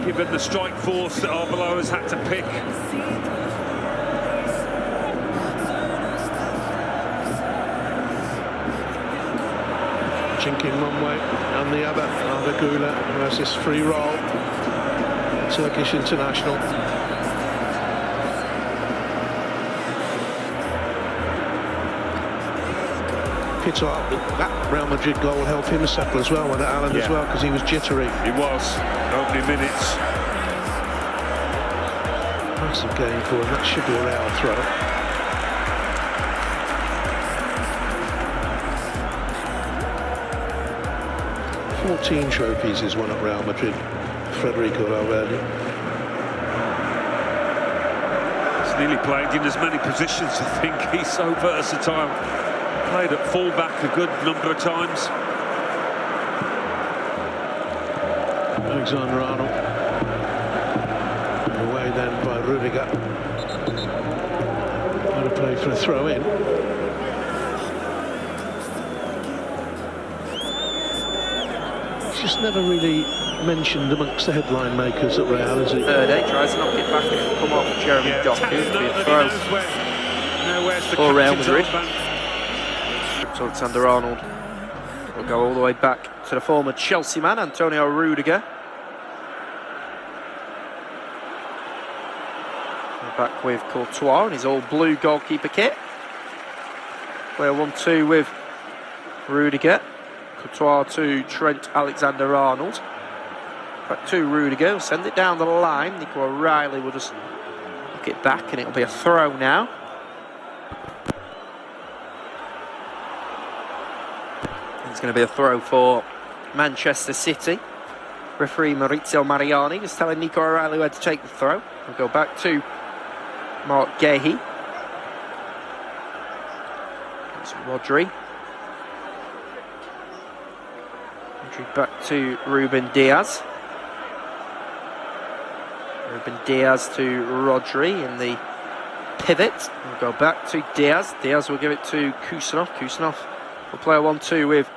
given the strike force that Arbeloa has had to pick. Chinking one way and the other. Arda Güler who has this free roll. Turkish international. That Real Madrid goal will help him settle as well with Haaland as well, because he was jittery. He was, opening minutes. Massive game for him, that should be a Real throw. 14 trophies he's won at Real Madrid, Federico Valverde. He's nearly played in as many positions, I think. He's so versatile. Played at full-back a good number of times. Alexander-Arnold. Away then by Rudiger. Going to play for a throw-in. He's just never really mentioned amongst the headline makers at Real, is he? Verde tries to knock it back and it'll come off Jeremy Doku. It'll be a throw for Real Madrid. Alexander-Arnold will go all the way back to the former Chelsea man, Antonio Rudiger. Back with Courtois in his all-blue goalkeeper kit. Play a 1-2 with Rudiger. Courtois to Trent Alexander-Arnold. Back to Rudiger, will send it down the line. Nico O'Reilly will just knock it back, and it'll be a throw now. It's going to be a throw for Manchester City. Referee Maurizio Mariani is telling Nico O'Reilly where to take the throw. We'll go back to Mark Gahey. It's Rodri. Rodri back to Ruben Diaz. Ruben Diaz to Rodri in the pivot. We'll go back to Diaz. Diaz will give it to Kusanov. Kusanov will play a 1-2 with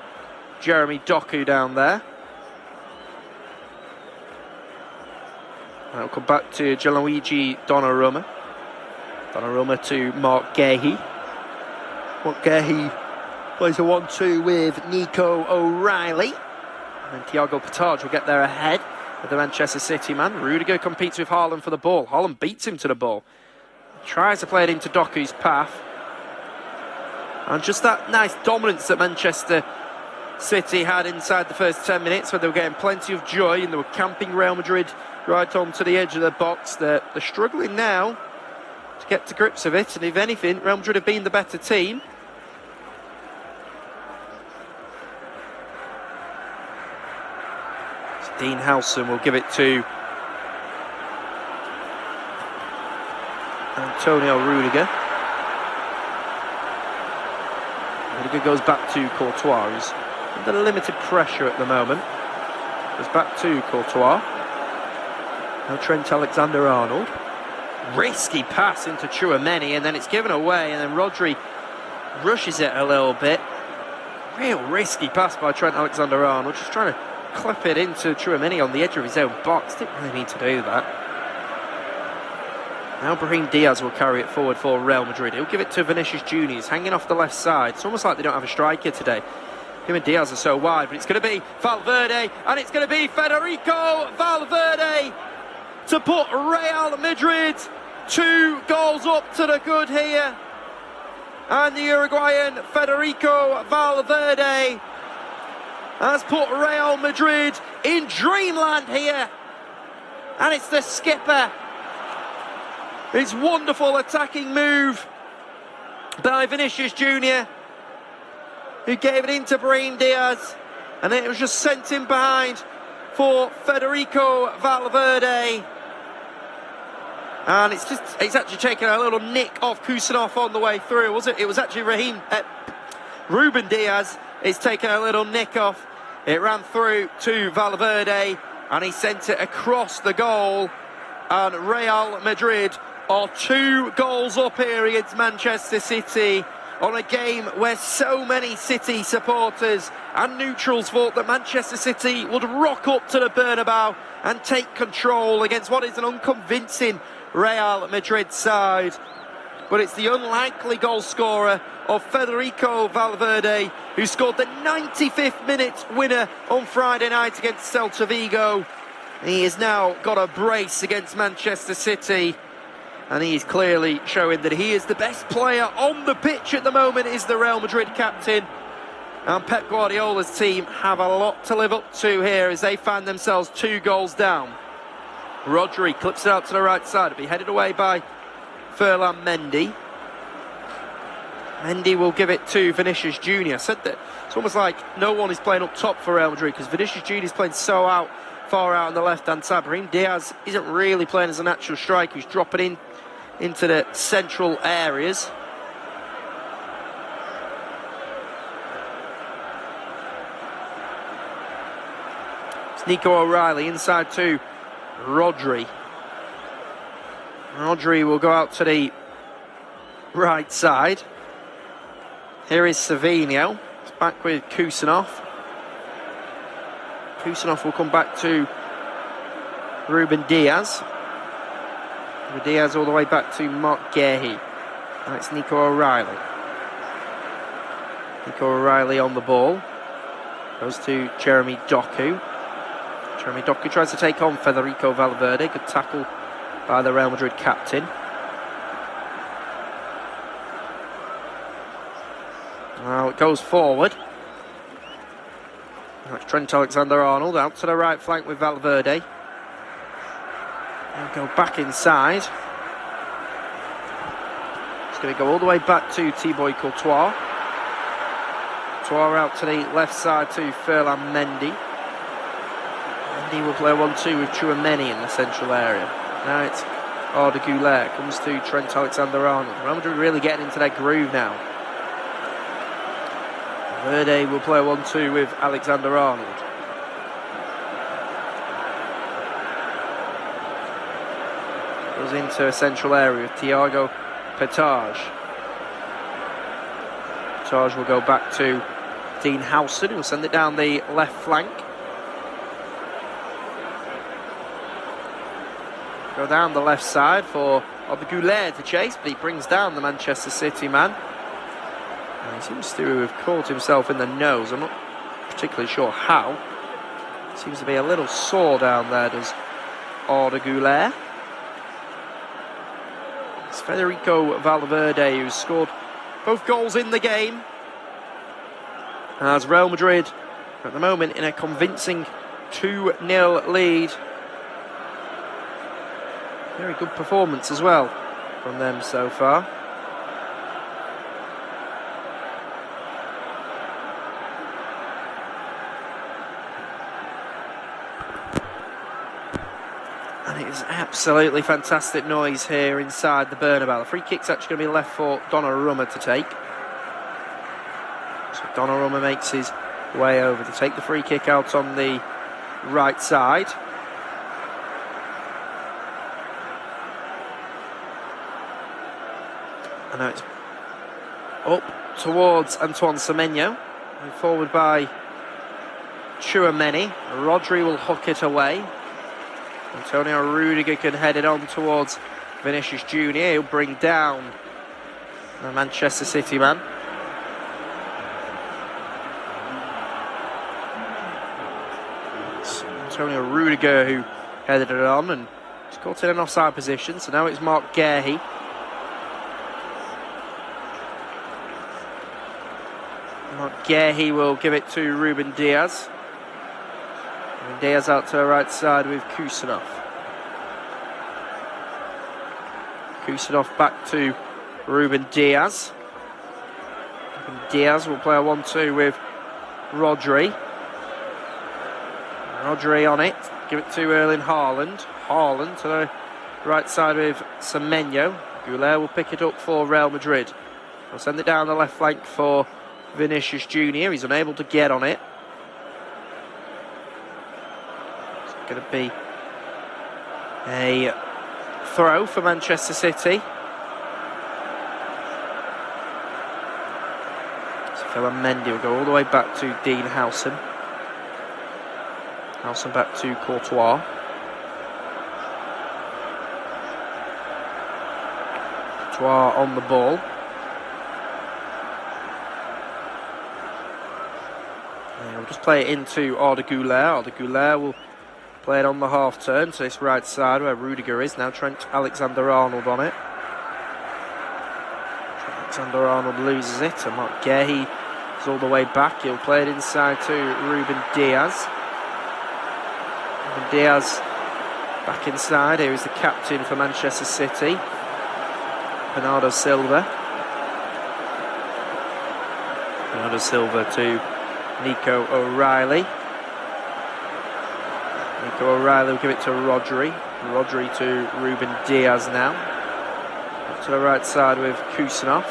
Jeremy Doku down there. And it'll come back to Gianluigi Donnarumma. Donnarumma to Mark Gahey. Mark Gahey plays a 1-2 with Nico O'Reilly. And Thiago Portage will get there ahead with the Manchester City man. Rudiger competes with Haaland for the ball. Haaland beats him to the ball. Tries to play it into Doku's path. And just that nice dominance that Manchester City had inside the first 10 minutes, where they were getting plenty of joy and they were camping Real Madrid right onto the edge of the box. They're struggling now to get to grips with it, and if anything, Real Madrid have been the better team. So Dean Howson will give it to Antonio Rudiger. Rudiger goes back to Courtois, who's under limited pressure at the moment. Goes back to Courtois. Now Trent Alexander-Arnold. Risky pass into Tchouaméni, and then it's given away, and then Rodri rushes it a little bit. Real risky pass by Trent Alexander-Arnold, just trying to clip it into Tchouaméni on the edge of his own box. Didn't really need to do that. Now Brahim Diaz will carry it forward for Real Madrid. He'll give it to Vinícius Jr. He's hanging off the left side. It's almost like they don't have a striker today. Him and Diaz are so wide, but it's going to be Valverde, and it's going to be Federico Valverde to put Real Madrid 2 goals up to the good here. And the Uruguayan Federico Valverde has put Real Madrid in dreamland here. And it's the skipper. His wonderful attacking move by Vinícius Jr, who gave it into Brahim Diaz, and it was just sent in behind for Federico Valverde. And it's actually taken a little nick off Kusanov on the way through, was it? It was actually Ruben Diaz. It's taken a little nick off. It ran through to Valverde, and he sent it across the goal. And Real Madrid are 2 goals up here against Manchester City, on a game where so many City supporters and neutrals thought that Manchester City would rock up to the Bernabéu and take control against what is an unconvincing Real Madrid side. But it's the unlikely goal scorer of Federico Valverde, who scored the 95th minute winner on Friday night against Celta Vigo. He has now got a brace against Manchester City, and he is clearly showing that he is the best player on the pitch at the moment, is the Real Madrid captain. And Pep Guardiola's team have a lot to live up to here as they find themselves 2 goals down. Rodri clips it out to the right side. It'll be headed away by Ferland Mendy. Mendy will give it to Vinícius Jr. I said that it's almost like no one is playing up top for Real Madrid, because Vinícius Jr. is playing so far out on the left-hand side. Brahim Diaz isn't really playing as a natural striker. He's dropping into the central areas. It's Nico O'Reilly inside to Rodri. Rodri will go out to the right side. Here is Savinho. It's back with Kusanov. Kusanov will come back to Ruben Diaz. Diaz all the way back to Mark Gahey. And it's Nico O'Reilly. Nico O'Reilly on the ball. Goes to Jeremy Doku. Jeremy Doku tries to take on Federico Valverde. Good tackle by the Real Madrid captain. Now it goes forward. That's Trent Alexander-Arnold out to the right flank with Valverde. And go back inside. It's going to go all the way back to Thibaut Courtois. Courtois out to the left side to Ferland Mendy. Mendy will play 1-2 with Tchouameni in the central area. Now it's Arda Güler, comes to Trent Alexander-Arnold. Real Madrid really getting into their groove now. Verde will play 1-2 with Alexander-Arnold. Goes into a central area with Thiago Petage. Petage will go back to Dean Howson, who will send it down the left flank. Go down the left side for Arda Güler to chase, but he brings down the Manchester City man. And he seems to have caught himself in the nose. I'm not particularly sure how. Seems to be a little sore down there, does Arda Güler. It's Federico Valverde who's scored both goals in the game. As Real Madrid at the moment in a convincing 2-0 lead. Very good performance as well from them so far. And it is absolutely fantastic noise here inside the Bernabéu. The free kick's actually going to be left for Donnarumma to take. So Donnarumma makes his way over to take the free kick out on the right side. And now it's up towards Antoine Semenyo. Forward by Tchouameni. Rodri will hook it away. Antonio Rudiger can head it on towards Vinícius Jr. He'll bring down the Manchester City man. It's Antonio Rudiger who headed it on and he's caught in an offside position. So now it's Marc Guéhi. Marc Guéhi will give it to Ruben Diaz. Ruben Diaz out to the right side with Kusanov. Kusanov back to Ruben Diaz. Ruben Diaz will play a 1-2 with Rodri. Rodri on it. Give it to Erling Haaland. Haaland to the right side with Semenyo. Güler will pick it up for Real Madrid. They'll send it down the left flank for Vinícius Jr. He's unable to get on it. It's going to be a throw for Manchester City. So Ferland Mendy will go all the way back to Dean Howson. Howson back to Courtois. Courtois on the ball. We'll just play it into Arda Güler. Arda Güler will play it on the half turn to this right side where Rudiger is. Now Trent Alexander-Arnold on it. Trent Alexander-Arnold loses it, and Marc Guéhi is all the way back. He'll play it inside to Ruben Diaz. Ruben Diaz back inside. Here is the captain for Manchester City, Bernardo Silva. Bernardo Silva to Nico O'Reilly. Nico O'Reilly will give it to Rodri. Rodri to Ruben Diaz now. Up to the right side with Kusanov.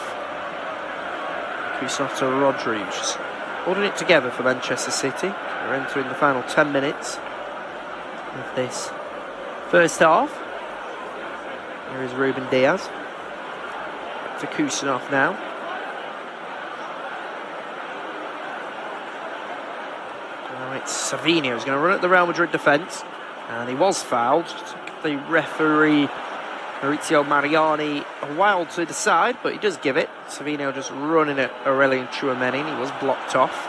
Kusanov to Rodri, which is holding it together for Manchester City. We're entering the final 10 minutes of this first half. Here is Ruben Diaz. Back to Kusanov now. It's Savinho who's going to run at the Real Madrid defence, and he was fouled. Took the referee Maurizio Mariani a while to decide, but he does give it. Savinho just running at Aurelien Tchouameni, and he was blocked off.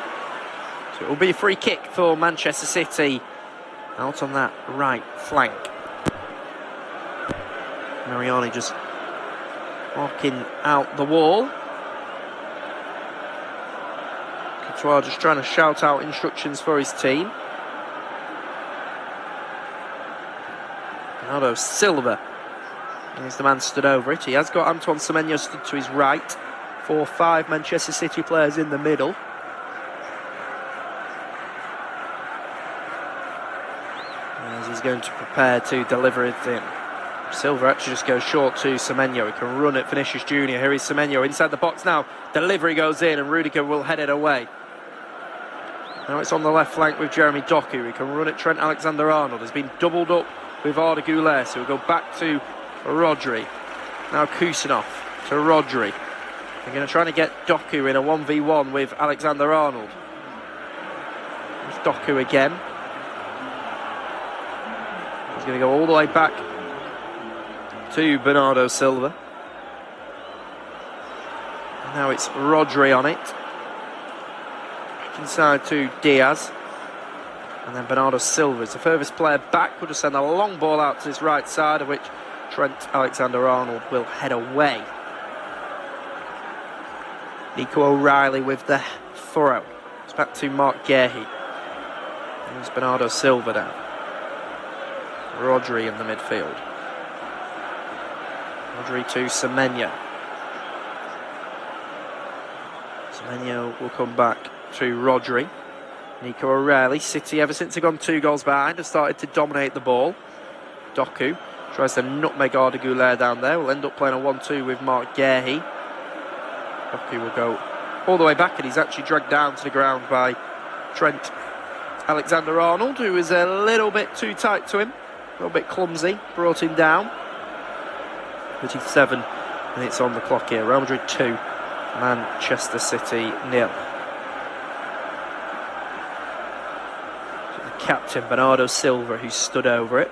So it will be a free kick for Manchester City out on that right flank. Mariani just walking out the wall. Courtois just trying to shout out instructions for his team. Bernardo Silva Here's the man stood over it. He has got Antoine Semenyo stood to his right. 4-5 Manchester City players in the middle. As he's going to prepare to deliver it in. Silva actually just goes short to Semenyo. He can run it, Vinícius Jr. Here is Semenyo inside the box now. Delivery goes in and Rudiger will head it away. Now it's on the left flank with Jeremy Doku. He can run it, Trent Alexander-Arnold. Has been doubled up with Arda Güler, so we'll go back to Rodri. Now Kusanov to Rodri. They're going to try to get Doku in a 1v1 with Alexander-Arnold. There's Doku again. He's going to go all the way back to Bernardo Silva. And now it's Rodri on it. Back inside to Diaz. And then Bernardo Silva is the furthest player back. We'll just send a long ball out to his right side, of which Trent Alexander-Arnold will head away. Nico O'Reilly with the throw. It's back to Mark Guehi. There's Bernardo Silva down. Rodri in the midfield. Rodri to Semenyo. Semenyo will come back to Rodri. Nico O'Reilly. City, ever since they've gone 2 goals behind, have started to dominate the ball. Doku tries to nutmeg Arda Güler down there. We'll end up playing a 1-2 with Mark Guehi. Doku will go all the way back, and he's actually dragged down to the ground by Trent Alexander-Arnold, who is a little bit too tight to him, a little bit clumsy, brought him down. 37 minutes on the clock here. Real Madrid 2, Manchester City 0. So the captain, Bernardo Silva, who stood over it.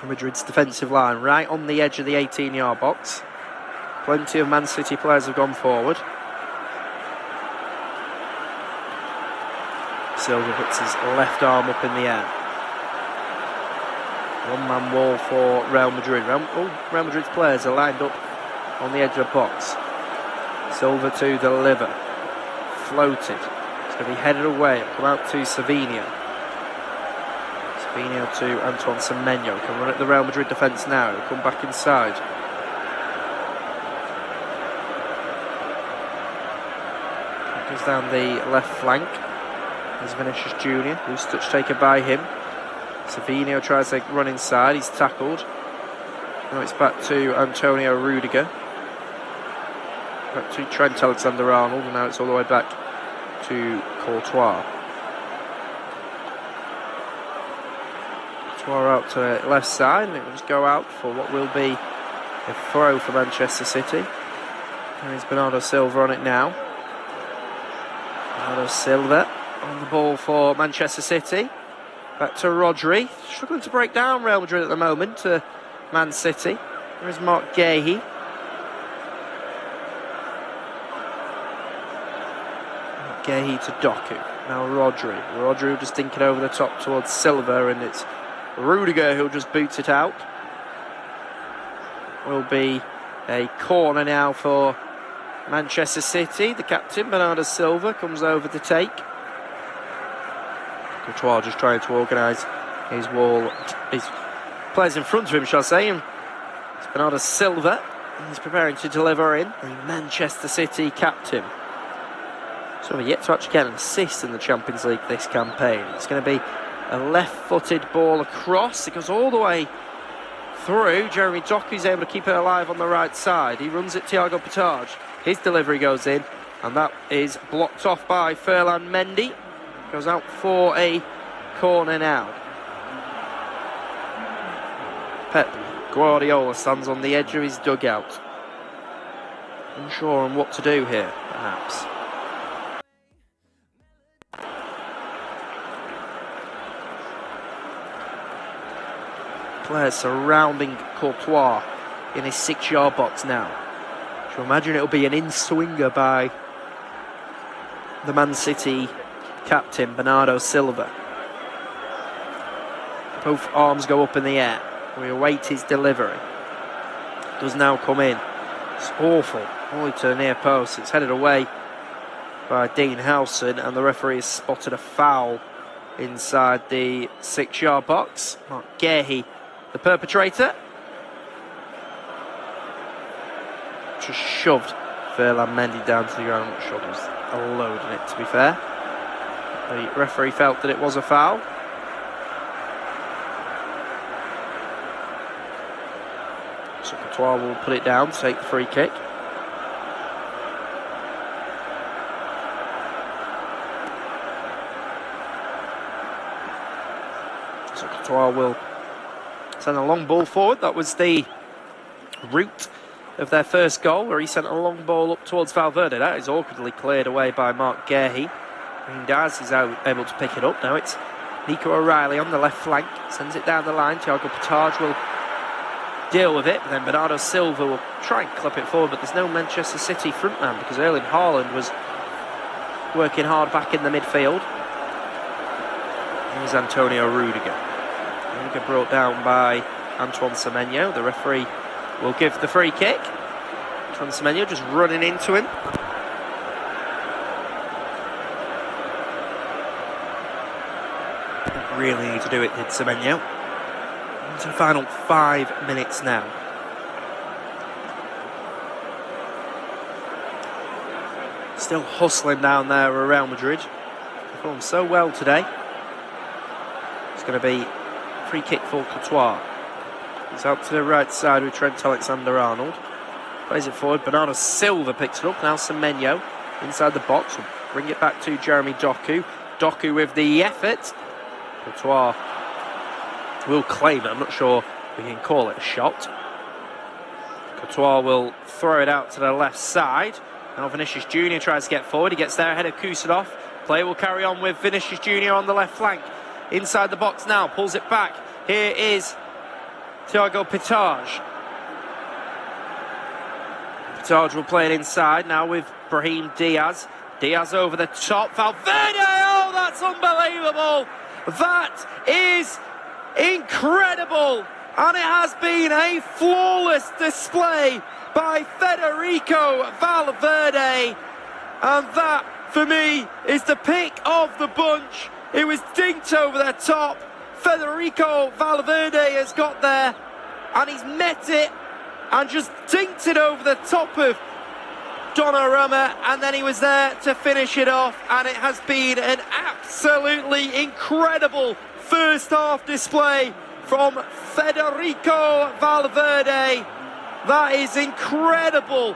Real Madrid's defensive line right on the edge of the 18-yard box. Plenty of Man City players have gone forward. Silva puts his left arm up in the air. One-man wall for Real Madrid. Real Madrid's players are lined up on the edge of the box. Silva to deliver. Floated. It's going to be headed away. It'll come out to Savinho. Savinho to Antoine Semenyo. Can run at the Real Madrid defence now. He'll come back inside. Goes down the left flank. There's Vinícius Jr. Who's touch taken by him. Savinho tries to run inside. He's tackled. Now it's back to Antonio Rudiger. Back to Trent Alexander-Arnold. And now it's all the way back to Courtois. Courtois out to the left side, and it will just go out for what will be a throw for Manchester City. There's Bernardo Silva on it now. Bernardo Silva on the ball for Manchester City. Back to Rodri. Struggling to break down Real Madrid at the moment to Man City. There is Mark Guehi. Mark Guehi to Doku. Now Rodri. Rodri just dinking over the top towards Silva, and it's Rudiger who'll just boot it out. Will be a corner now for Manchester City. The captain, Bernardo Silva, comes over to take. Courtois just trying to organise his wall, his players in front of him, shall I say. And it's Bernardo Silva. He's preparing to deliver in, the Manchester City captain. So we're yet to actually get an assist in the Champions League this campaign. It's going to be a left-footed ball across. It goes all the way through. Jeremy Doku's able to keep it alive on the right side. He runs it Thiago Portage. His delivery goes in, and that is blocked off by Ferland Mendy. Goes out for a corner now. Pep Guardiola stands on the edge of his dugout. Unsure on what to do here, perhaps. Players surrounding Courtois in his 6-yard box now. So imagine it'll be an in-swinger by the Man City captain, Bernardo Silva. Both arms go up in the air. We await his delivery. Does now come in. It's awful. Only to the near post. It's headed away by Dean Howson, and the referee has spotted a foul inside the 6-yard box. Mark Guehi, the perpetrator. Just shoved Ferland Mendy down to the ground. I'm not sure there was a load in it, to be fair. The referee felt that it was a foul. So Courtois will put it down to take the free kick. So Courtois will send a long ball forward. That was the route of their first goal, where he sent a long ball up towards Valverde. That is awkwardly cleared away by Mark Guehi. Daz is able to pick it up. Now it's Nico O'Reilly on the left flank, sends it down the line. Thiago Pitarch will deal with it, but then Bernardo Silva will try and clip it forward, but there's no Manchester City frontman because Erling Haaland was working hard back in the midfield. Here's Antonio Rudiger. Rudiger brought down by Antoine Semenyo. The referee will give the free kick. Antoine Semenyo just running into him. Really need to do it, did Semenyo. Into the final 5 minutes now. Still hustling down there with Real Madrid. Performed so well today. It's going to be free kick for Courtois. He's out to the right side with Trent Alexander-Arnold. Plays it forward. Bernardo Silva picks it up. Now Semenyo inside the box. Will bring it back to Jeremy Doku. Doku with the effort. Courtois will claim it. I'm not sure we can call it a shot. Courtois will throw it out to the left side. Now Vinícius Jr tries to get forward. He gets there ahead of Kusadov. Play will carry on with Vinícius Jr on the left flank. Inside the box now. Pulls it back. Here is Thiago Pitarch. Pitarch will play it inside now with Brahim Diaz. Diaz over the top. Valverde! Oh, that's unbelievable! That is incredible, and it has been a flawless display by Federico Valverde, and that for me is the pick of the bunch. It was dinked over the top. Federico Valverde has got there and he's met it and just dinked it over the top of Donnarumma, and then he was there to finish it off, and it has been an absolutely incredible first half display from Federico Valverde. That is incredible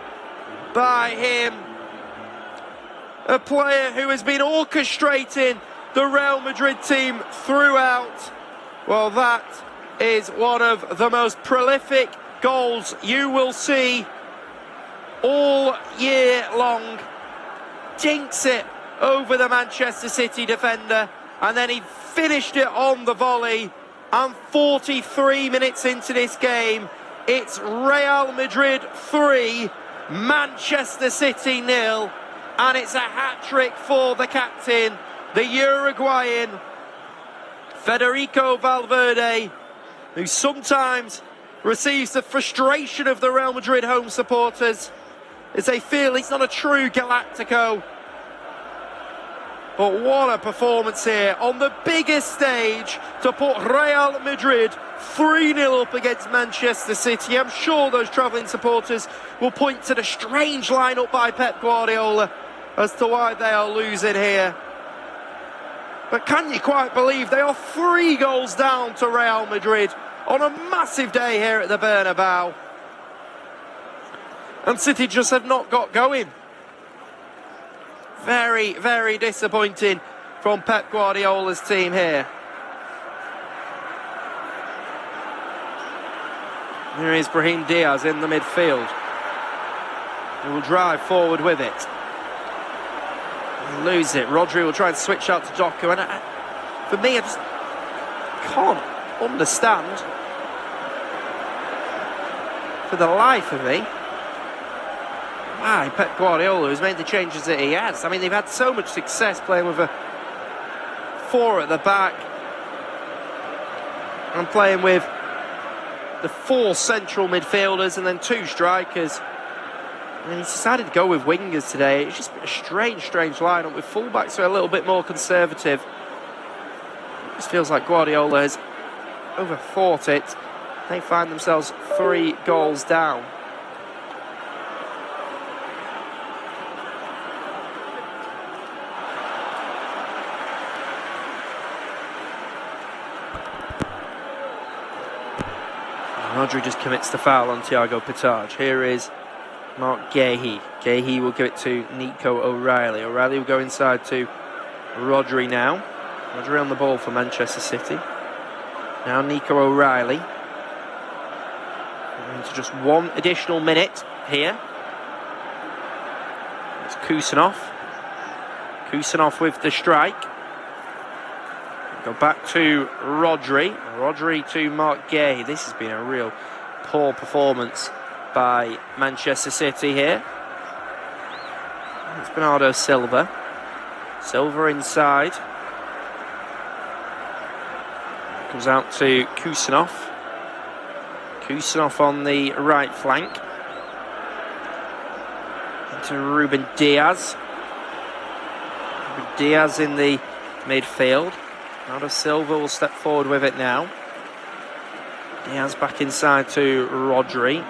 by him. A player who has been orchestrating the Real Madrid team throughout. Well, that is one of the most prolific goals you will see all year long. Dinks it over the Manchester City defender, and then he finished it on the volley. And 43 minutes into this game, it's Real Madrid 3, Manchester City 0, and it's a hat-trick for the captain, the Uruguayan Federico Valverde, who sometimes receives the frustration of the Real Madrid home supporters as they feel he's not a true Galactico. But what a performance here on the biggest stage to put Real Madrid 3-0 up against Manchester City. I'm sure those travelling supporters will point to the strange lineup by Pep Guardiola as to why they are losing here. But can you quite believe they are 3 goals down to Real Madrid on a massive day here at the Bernabéu? And City just have not got going. Very, very disappointing from Pep Guardiola's team here. Here is Brahim Diaz in the midfield. He will drive forward with it. He'll lose it. Rodri will try and switch out to Doku. And for me, I just can't understand, for the life of me, why Pep Guardiola has made the changes that he has. I mean, they've had so much success playing with a 4 at the back and playing with the 4 central midfielders and then 2 strikers. And he's decided to go with wingers today. It's just a strange lineup with fullbacks who are a little bit more conservative. It just feels like Guardiola has overthought it They find themselves 3 goals down. Rodri just commits the foul on Thiago Pittage. Here is Mark Guéhi. Guéhi will give it to Nico O'Reilly. O'Reilly will go inside to Rodri now. Rodri on the ball for Manchester City. Now Nico O'Reilly. Into just 1 additional minute here. It's Kusanov. Kusanov with the strike. Go back to Rodri. Rodri to Mark Guéhi. This has been a real poor performance by Manchester City here. It's Bernardo Silva. Silva inside. Comes out to Kusanov. Kusanov on the right flank. Into Ruben Diaz. Ruben Diaz in the midfield. Bernardo Silva will step forward with it now. Diaz back inside to Rodri.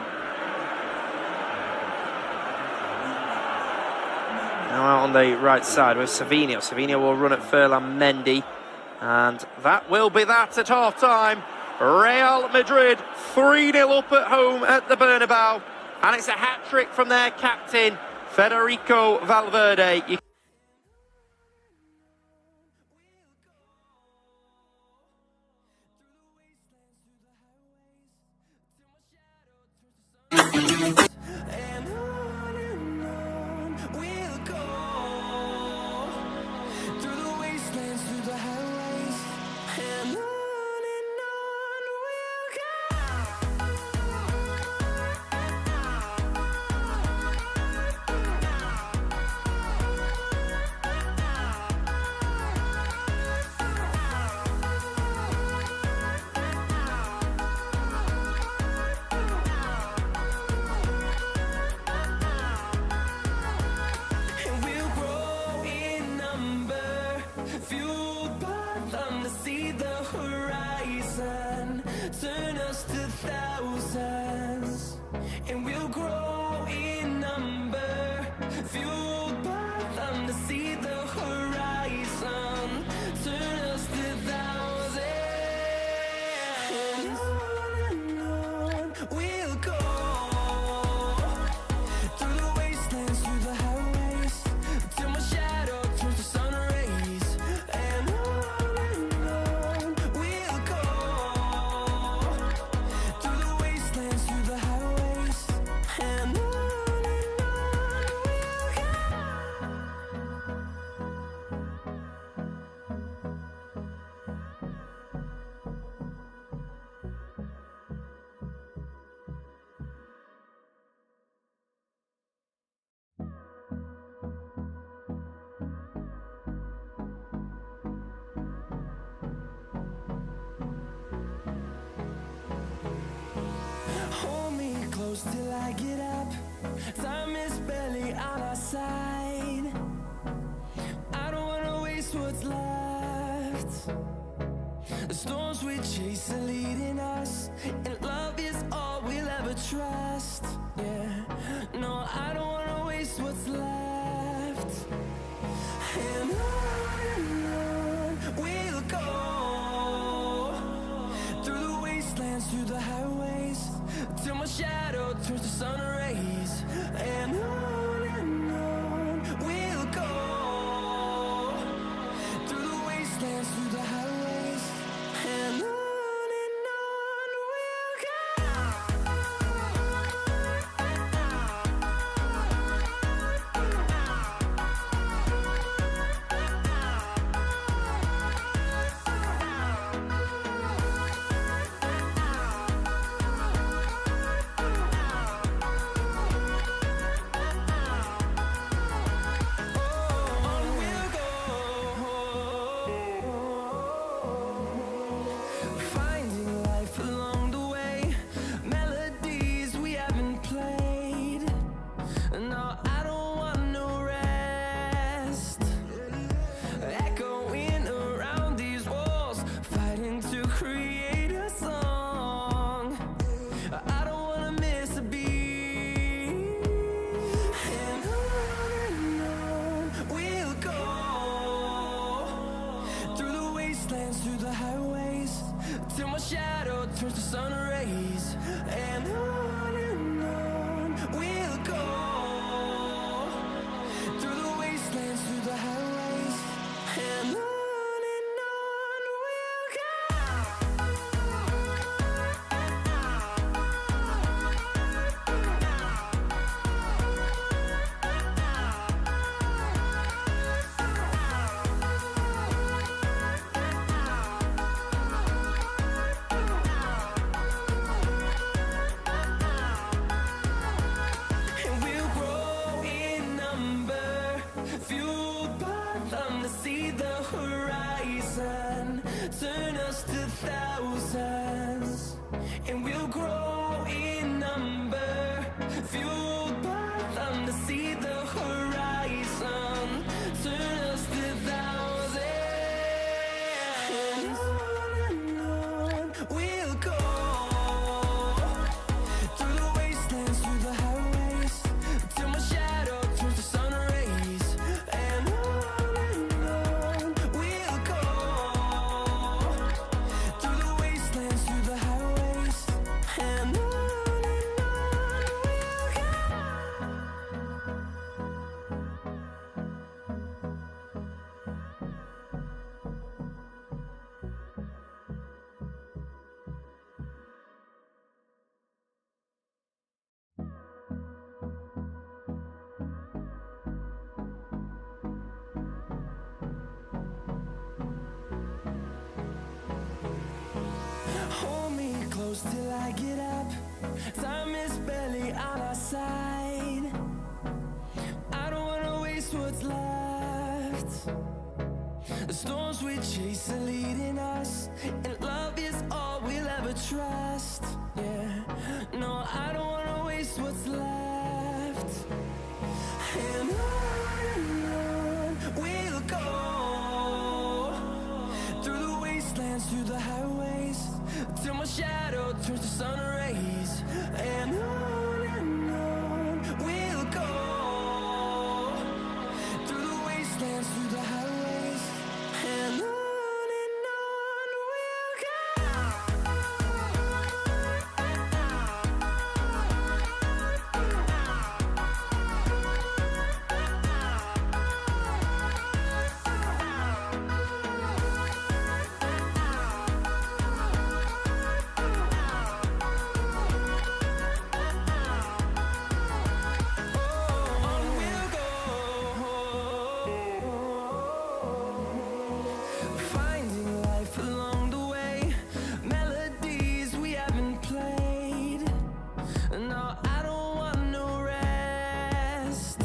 Now out on the right side with Savinho. Savinho will run at Ferland Mendy. And that will be that at half-time. Real Madrid 3-0 up at home at the Bernabéu. And it's a hat-trick from their captain, Federico Valverde. Till I get up, time is barely on our side. I don't wanna waste what's left. The storms we chase are leading us, and love is all we'll ever trust. Yeah, no, I don't wanna waste what's left. And on we'll go, through the wastelands, through the highways, till my shadow turns to sun rays. And on we'll go, through the wastelands, through the highways. And on we'll till my shadow turns to sun rays. And on we'll go, through the wastelands, through the highways, and on we'll go. Turn us to thousands, and we'll grow in number, fueled by them to see the horizon. Turn us to thousands, and on we'll go, through the wastelands, through the highways, till my shadow turns to sun rays. And on we'll go, through the wastelands, through the highways, and on we'll go. Hold me close till I get up. Time is barely on our side. I don't wanna waste what's left. The storms we chase are leading us, and love is all we'll ever trust. Yeah, no, I don't wanna waste what's left. And on we'll go, through the wastelands, through the highways, till my shadow turns to sun rays. And on we'll go, through the wastelands, through the highways, and on we'll go. Finding life along the way, melodies we haven't played. No, I don't want no rest.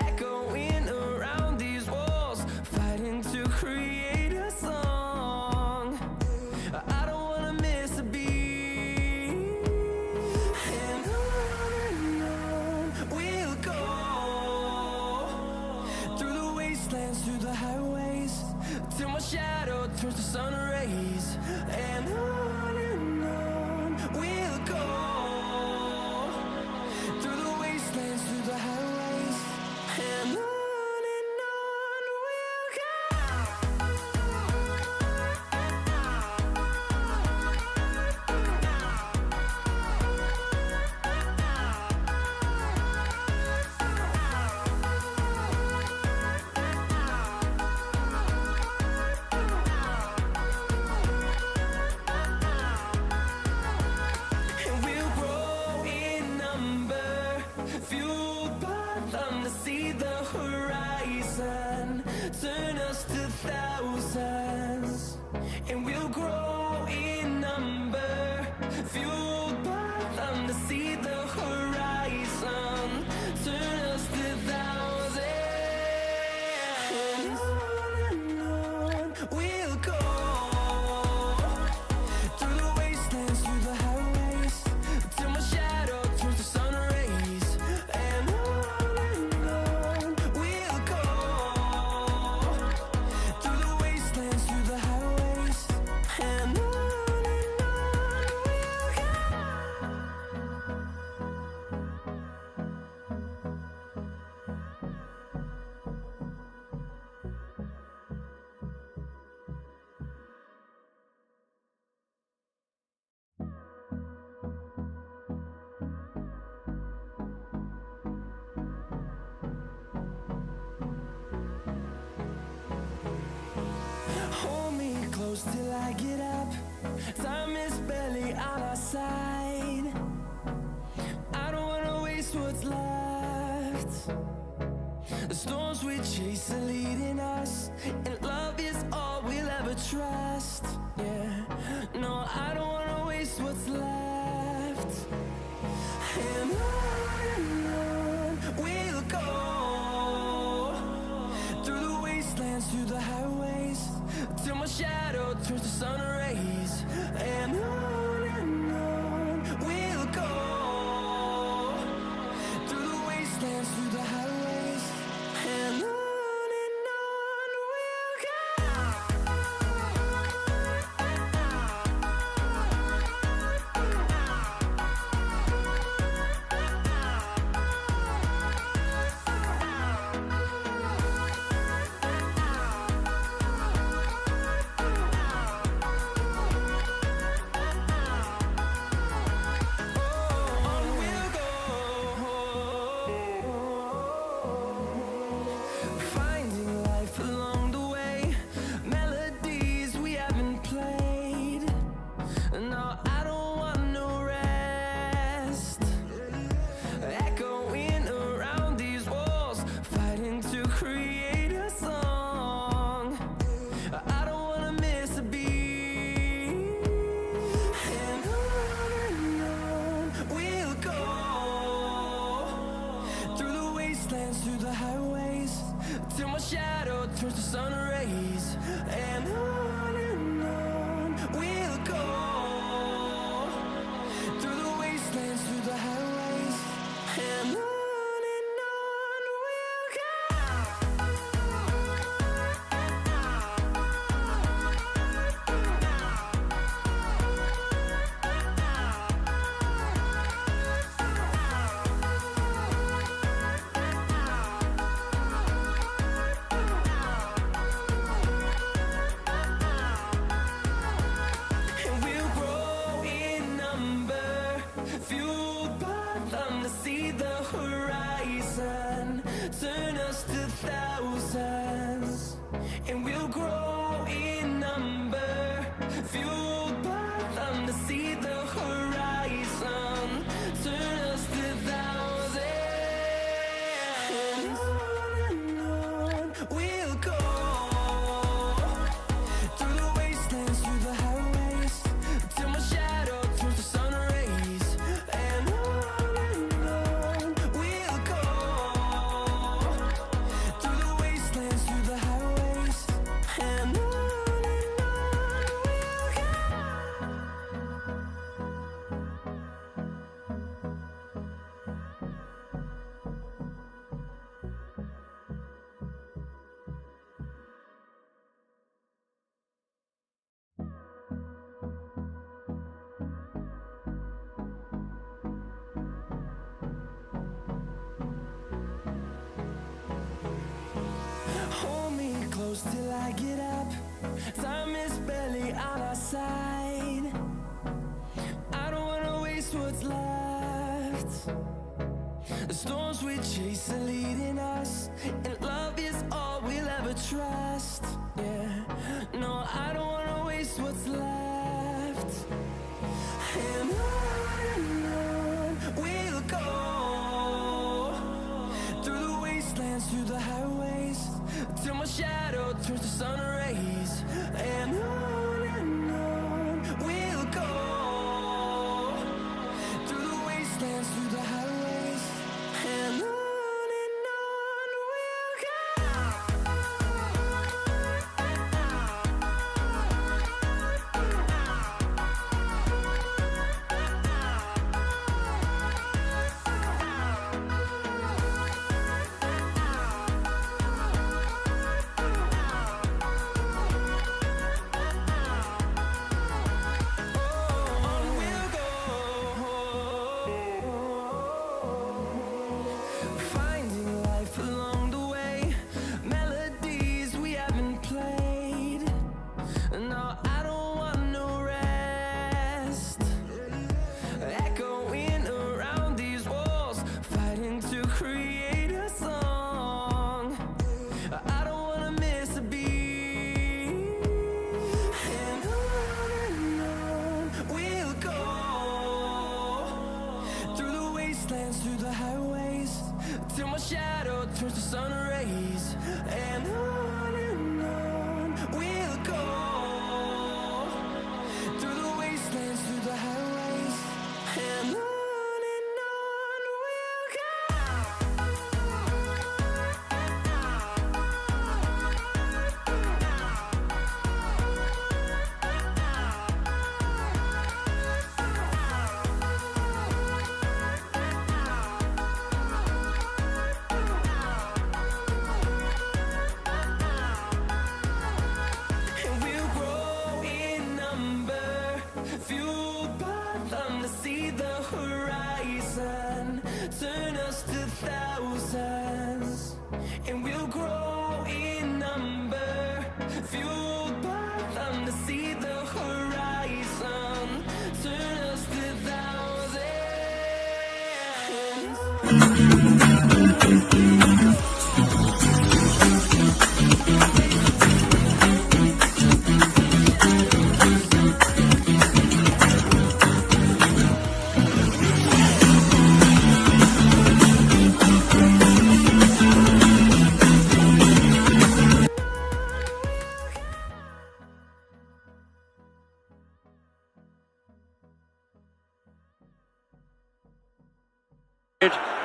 Echoing around these walls, fighting to create a song. I don't wanna miss a beat. And on we'll go, through the wastelands, through the highways, till my shadow turns to sun rays. And on we'll go, through the wastelands, through the highways, and on we'll go. close till I get up. Time is barely on our side. I don't wanna waste what's left. The storms we chase are leading us, and love is all we'll ever trust. Yeah, no, I don't wanna waste what's left. And on we'll go, through the wastelands, through the highways, till my shadow turns to sun rays. And on we'll go, through the wastelands, through the highways, and on we'll go. Till I get up, time is barely on our side. I don't wanna waste what's left. The storms we chase are leading us, and love is all we'll ever trust. Yeah, no, I don't wanna waste what's left. And on we'll go, through the wastelands, through the highways, till my shadow turns to sun rays. And on we'll go, through the wastelands, through the highways, and on we'll go.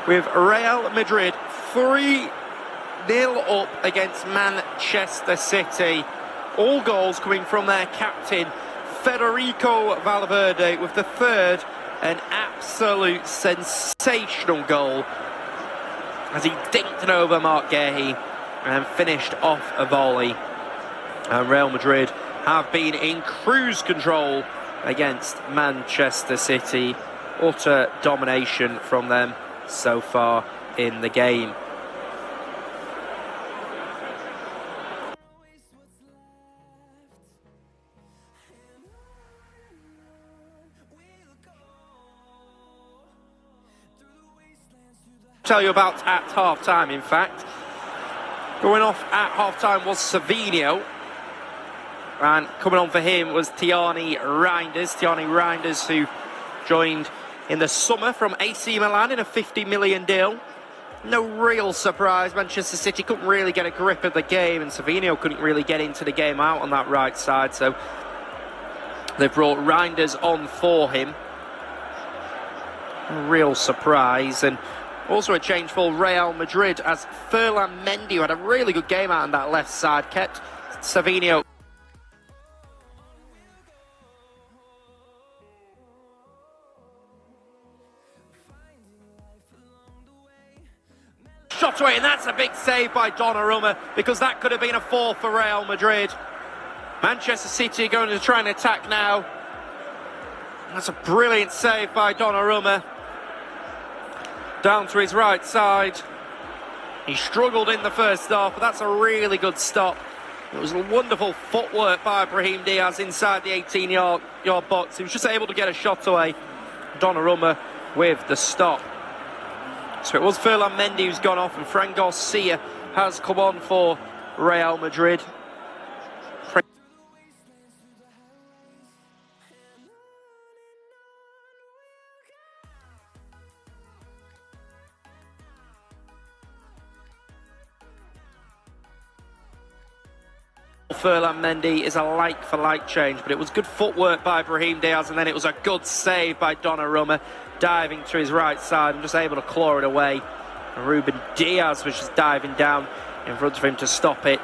with Real Madrid 3-0 up against Manchester City. All goals coming from their captain, Federico Valverde, with the third an absolute sensational goal as he dinked it over Mark Guehi and finished off a volley. And Real Madrid have been in cruise control against Manchester City. Utter domination from them so far in the game. Tell you about at half-time, in fact. Going off at half-time was Savinho, and coming on for him was Tierney Reinders, who joined in the summer from AC Milan in a $50 million deal. No real surprise, Manchester City couldn't really get a grip of the game, and Savinho couldn't really get into the game out on that right side, so they brought Reinders on for him. A real surprise. And also a change for Real Madrid, as Ferland Mendy, who had a really good game out on that left side, kept Savinho. Shot away, and that's a big save by Donnarumma, because that could have been a 4 for Real Madrid. Manchester City going to try and attack now. That's a brilliant save by Donnarumma. Down to his right side. He struggled in the first half, but that's a really good stop. It was a wonderful footwork by Brahim Diaz inside the 18-yard box. He was just able to get a shot away. Donnarumma with the stop. So it was Ferland Mendy who's gone off, and Fran Garcia has come on for Real Madrid. Ferland Mendy is a like-for-like change, but it was good footwork by Brahim Diaz, and then it was a good save by Donnarumma, diving to his right side and just able to claw it away. And Ruben Diaz was just diving down in front of him to stop it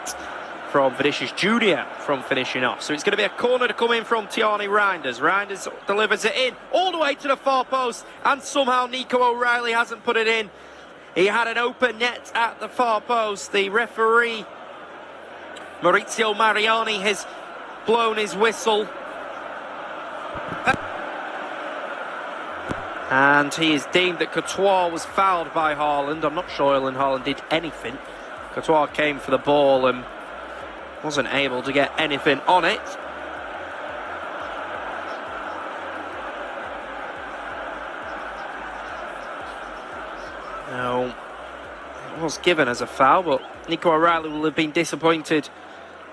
from Vinícius Jr. from finishing off. So it's going to be a corner to come in from Tierney Reinders. Reinders delivers it in all the way to the far post, and somehow Nico O'Reilly hasn't put it in. He had an open net at the far post. The referee, Maurizio Mariani, has blown his whistle. And he is deemed that Courtois was fouled by Haaland. I'm not sure Erling Haaland did anything. Courtois came for the ball and wasn't able to get anything on it. No, it was given as a foul, but Nico O'Reilly will have been disappointed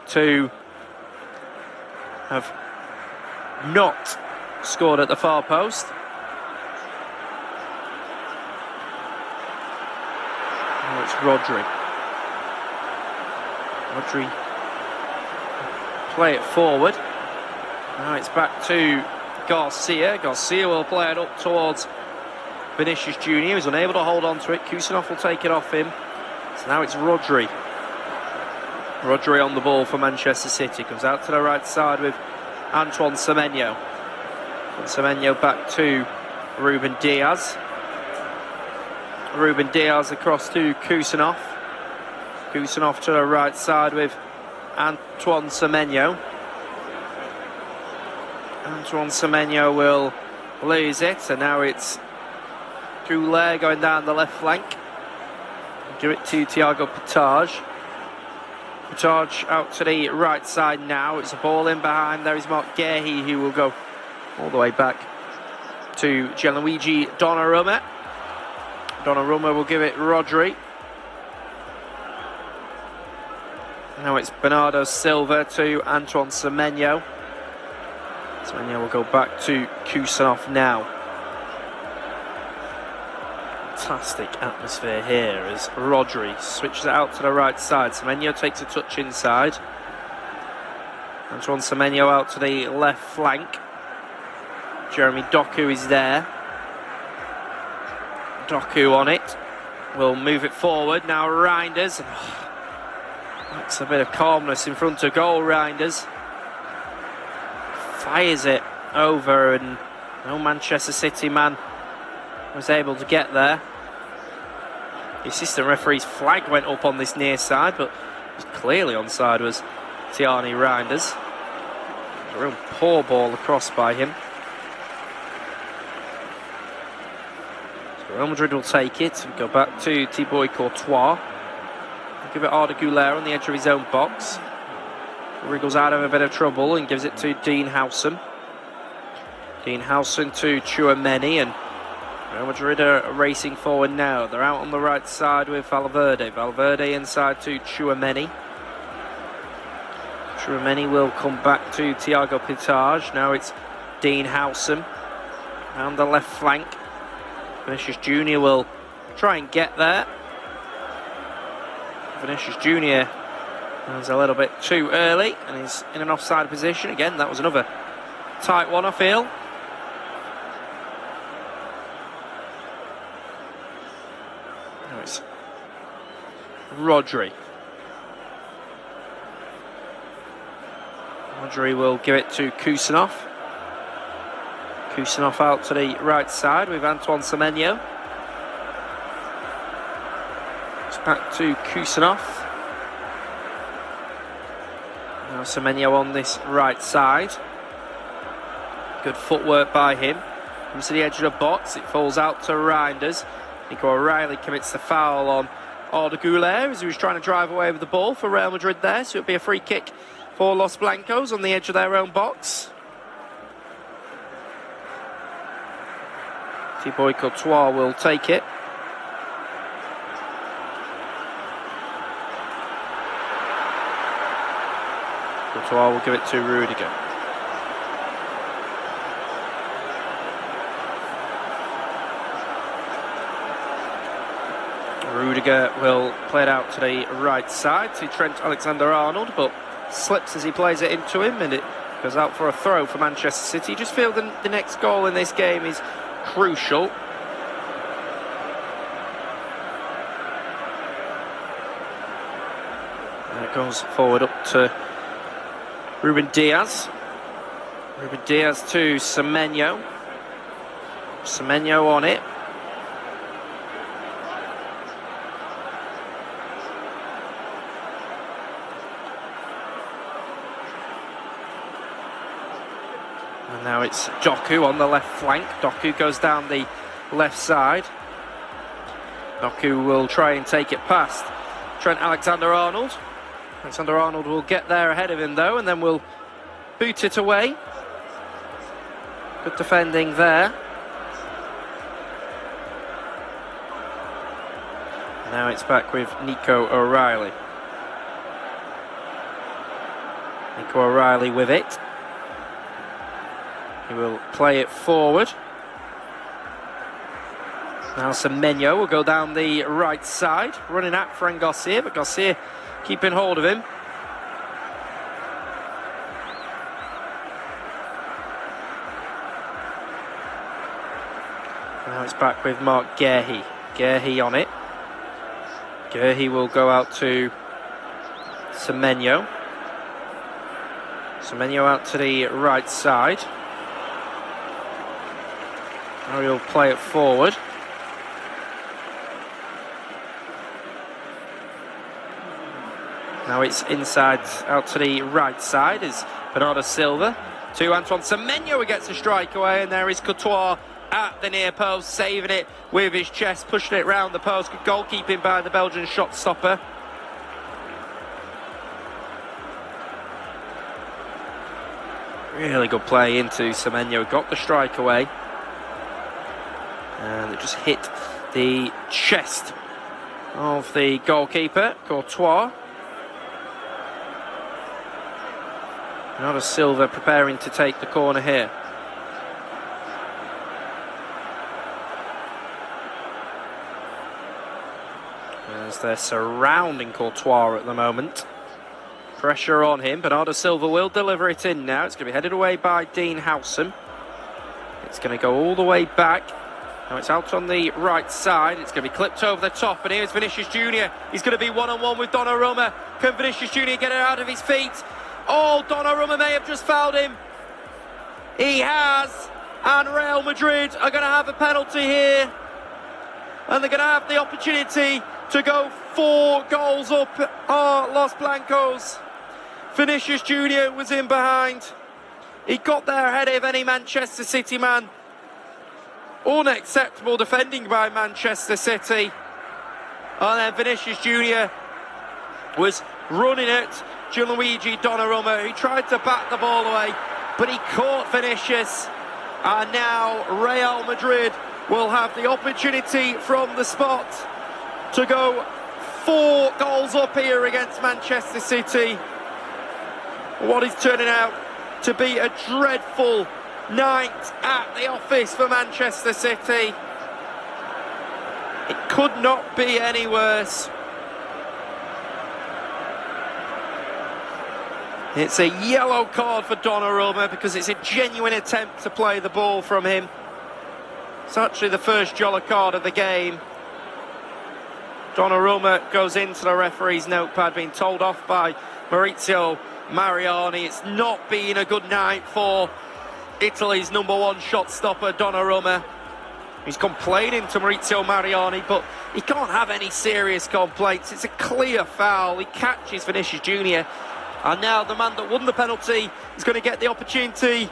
to have not scored at the far post. Oh, it's Rodri. Rodri play it forward. Now it's back to Garcia. Garcia will play it up towards Vinícius Jr. He's unable to hold on to it. Kusanov will take it off him. So now it's Rodri. Rodri on the ball for Manchester City. Comes out to the right side with Antoine Semenyo. And Semenyo back to Ruben Diaz. Ruben Diaz across to Kusanov. Kusanov to the right side with Antoine Semenyo. Antoine Semenyo will lose it, and now it's Goulet going down the left flank. Give it to Thiago Portage. Portage out to the right side now. It's a ball in behind. There is Mark Guehi, who will go all the way back to Gianluigi Donnarumma. Donnarumma will give it Rodri. Now it's Bernardo Silva to Antoine Semenyo. Semenyo will go back to Kusanov now. Fantastic atmosphere here as Rodri switches it out to the right side. Semenyo takes a touch inside. Antoine Semenyo out to the left flank. Jeremy Doku is there. Doku on it. will move it forward. Now Reinders. Looks a bit of calmness in front of goal. Reinders fires it over, and no Manchester City man was able to get there. The assistant referee's flag went up on this near side, but was clearly onside was Tierney Reinders. A real poor ball across by him. So Real Madrid will take it and go back to Thibaut Courtois. Give it Arda Güler on the edge of his own box. Wriggles out of a bit of trouble and gives it to Dean Howson. Dean Howson to Tchouameni, and Real Madrid are racing forward now. They're out on the right side with Valverde. Valverde inside to Tchouameni. Tchouameni will come back to Thiago Pitage. Now it's Dean Howson on the left flank. Vinícius Jr will try and get there. Vinícius Jr was a little bit too early and he's in an offside position. Again, that was another tight one, I feel. Now it's Rodri. Rodri will give it to Kusanov. Kusanov out to the right side with Antoine Semenyo. It's back to Kusanov. Now Semenyo on this right side. Good footwork by him. Comes to the edge of the box. It falls out to Reinders. Nico O'Reilly commits the foul on Arda Güler as he was trying to drive away with the ball for Real Madrid there. So it'll be a free kick for Los Blancos on the edge of their own box. Thibaut Courtois will take it. Courtois will give it to Rudiger. Rudiger will play it out to the right side to Trent Alexander-Arnold, but slips as he plays it into him, and it goes out for a throw for Manchester City. Just feel the next goal in this game is crucial. And it goes forward up to Ruben Diaz. Ruben Diaz to Semenyo. Semenyo on it. And now it's Doku on the left flank. Doku goes down the left side. Doku will try and take it past Trent Alexander-Arnold. Alexander-Arnold will get there ahead of him though, and then will boot it away. Good defending there. Now it's back with Nico O'Reilly. Nico O'Reilly with it. He will play it forward. Now Semenyo will go down the right side, running at Fran Garcia, but Garcia keeping hold of him. Now it's back with Mark Guehi. Guehi on it. Guehi will go out to Semenyo. Semenyo out to the right side. Now he'll play it forward. Now it's inside, out to the right side is Bernardo Silva. To Antoine Semenyo, who gets a strike away, and there is Courtois at the near post, saving it with his chest, pushing it round the post. Good goalkeeping by the Belgian shot stopper. Really good play into Semenyo, got the strike away. And it just hit the chest of the goalkeeper, Courtois. Bernardo Silva preparing to take the corner here. As they're surrounding Courtois at the moment. Pressure on him. Bernardo Silva will deliver it in now. It's going to be headed away by Dean Howson. It's going to go all the way back Now it's out on the right side. It's going to be clipped over the top. And here's Vinícius Jr. He's going to be one-on-one with Donnarumma. Can Vinícius Jr. get it out of his feet? Oh, Donnarumma may have just fouled him. He has. And Real Madrid are going to have a penalty here. And they're going to have the opportunity to go 4 goals up. Los Blancos. Vinícius Jr. was in behind. He got there ahead of any Manchester City man. Unacceptable defending by Manchester City. And then Vinícius Jr. was running at Gianluigi Donnarumma, who tried to bat the ball away, but he caught Vinícius. And now Real Madrid will have the opportunity from the spot to go 4 goals up here against Manchester City. What is turning out to be a dreadful night at the office for Manchester City. It could not be any worse. It's a yellow card for Donnarumma because it's a genuine attempt to play the ball from him. It's actually the first yellow card of the game. Donnarumma goes into the referee's notepad, being told off by Maurizio Mariani. It's not been a good night for Italy's #1 shot stopper, Donnarumma. He's complaining to Maurizio Mariani, but he can't have any serious complaints. It's a clear foul. He catches Vinícius Jr. And now the man that won the penalty is going to get the opportunity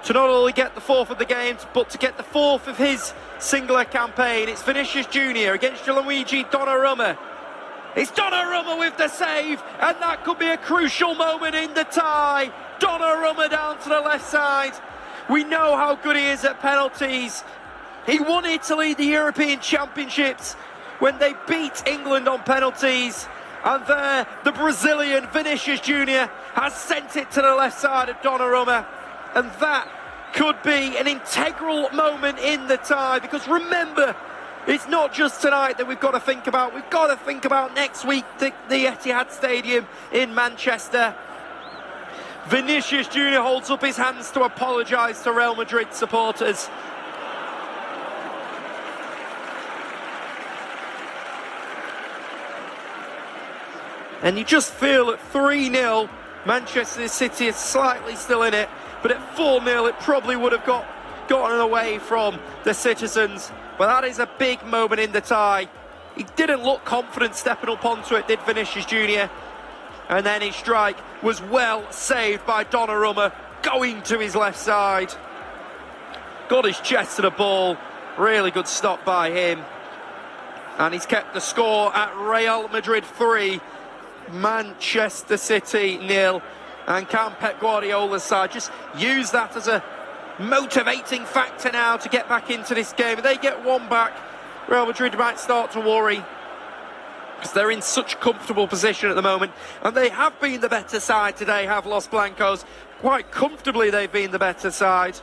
to not only get the 4th of the game, but to get the 4th of his singular campaign. It's Vinícius Jr. against Gianluigi Donnarumma. It's Donnarumma with the save, and that could be a crucial moment in the tie. Donnarumma down to the left side. We know how good he is at penalties. He won Italy the European Championships when they beat England on penalties. And there, the Brazilian Vinícius Jr. has sent it to the left side of Donnarumma. And that could be an integral moment in the tie, because remember, it's not just tonight that we've got to think about. We've got to think about next week, the Etihad Stadium in Manchester. Vinícius Jr. holds up his hands to apologise to Real Madrid supporters. And you just feel at 3-0, Manchester City is slightly still in it, but at 4-0 it probably would have gotten away from the citizens. But that is a big moment in the tie. He didn't look confident stepping up onto it, did Vinícius Jr. And then his strike was well saved by Donnarumma, going to his left side. Got his chest to the ball. Really good stop by him. And he's kept the score at Real Madrid 3, Manchester City 0. And can Pep Guardiola's side just use that as a motivating factor now to get back into this game? If they get one back, Real Madrid might start to worry, because they're in such a comfortable position at the moment. And they have been the better side today, have Los Blancos. Quite comfortably they've been the better side.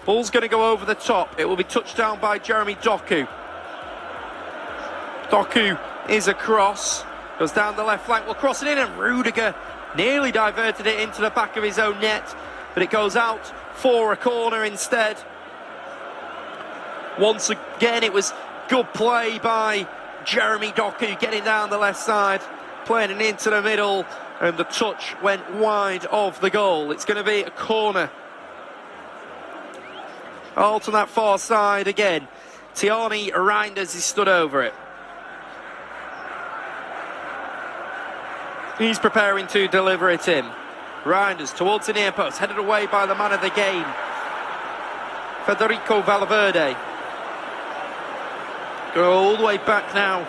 Ball's going to go over the top. It will be touched down by Jeremy Doku. Doku is a cross. Goes down the left flank, will cross it in, and Rudiger nearly diverted it into the back of his own net, but it goes out for a corner instead. Once again, it was good play by Jeremy Doku, getting down the left side, playing it into the middle, and the touch went wide of the goal. It's going to be a corner. Out on that far side again. Tierney Reinders is stood over it. He's preparing to deliver it in. Reinders towards the near post, headed away by the man of the game, Federico Valverde. Go all the way back now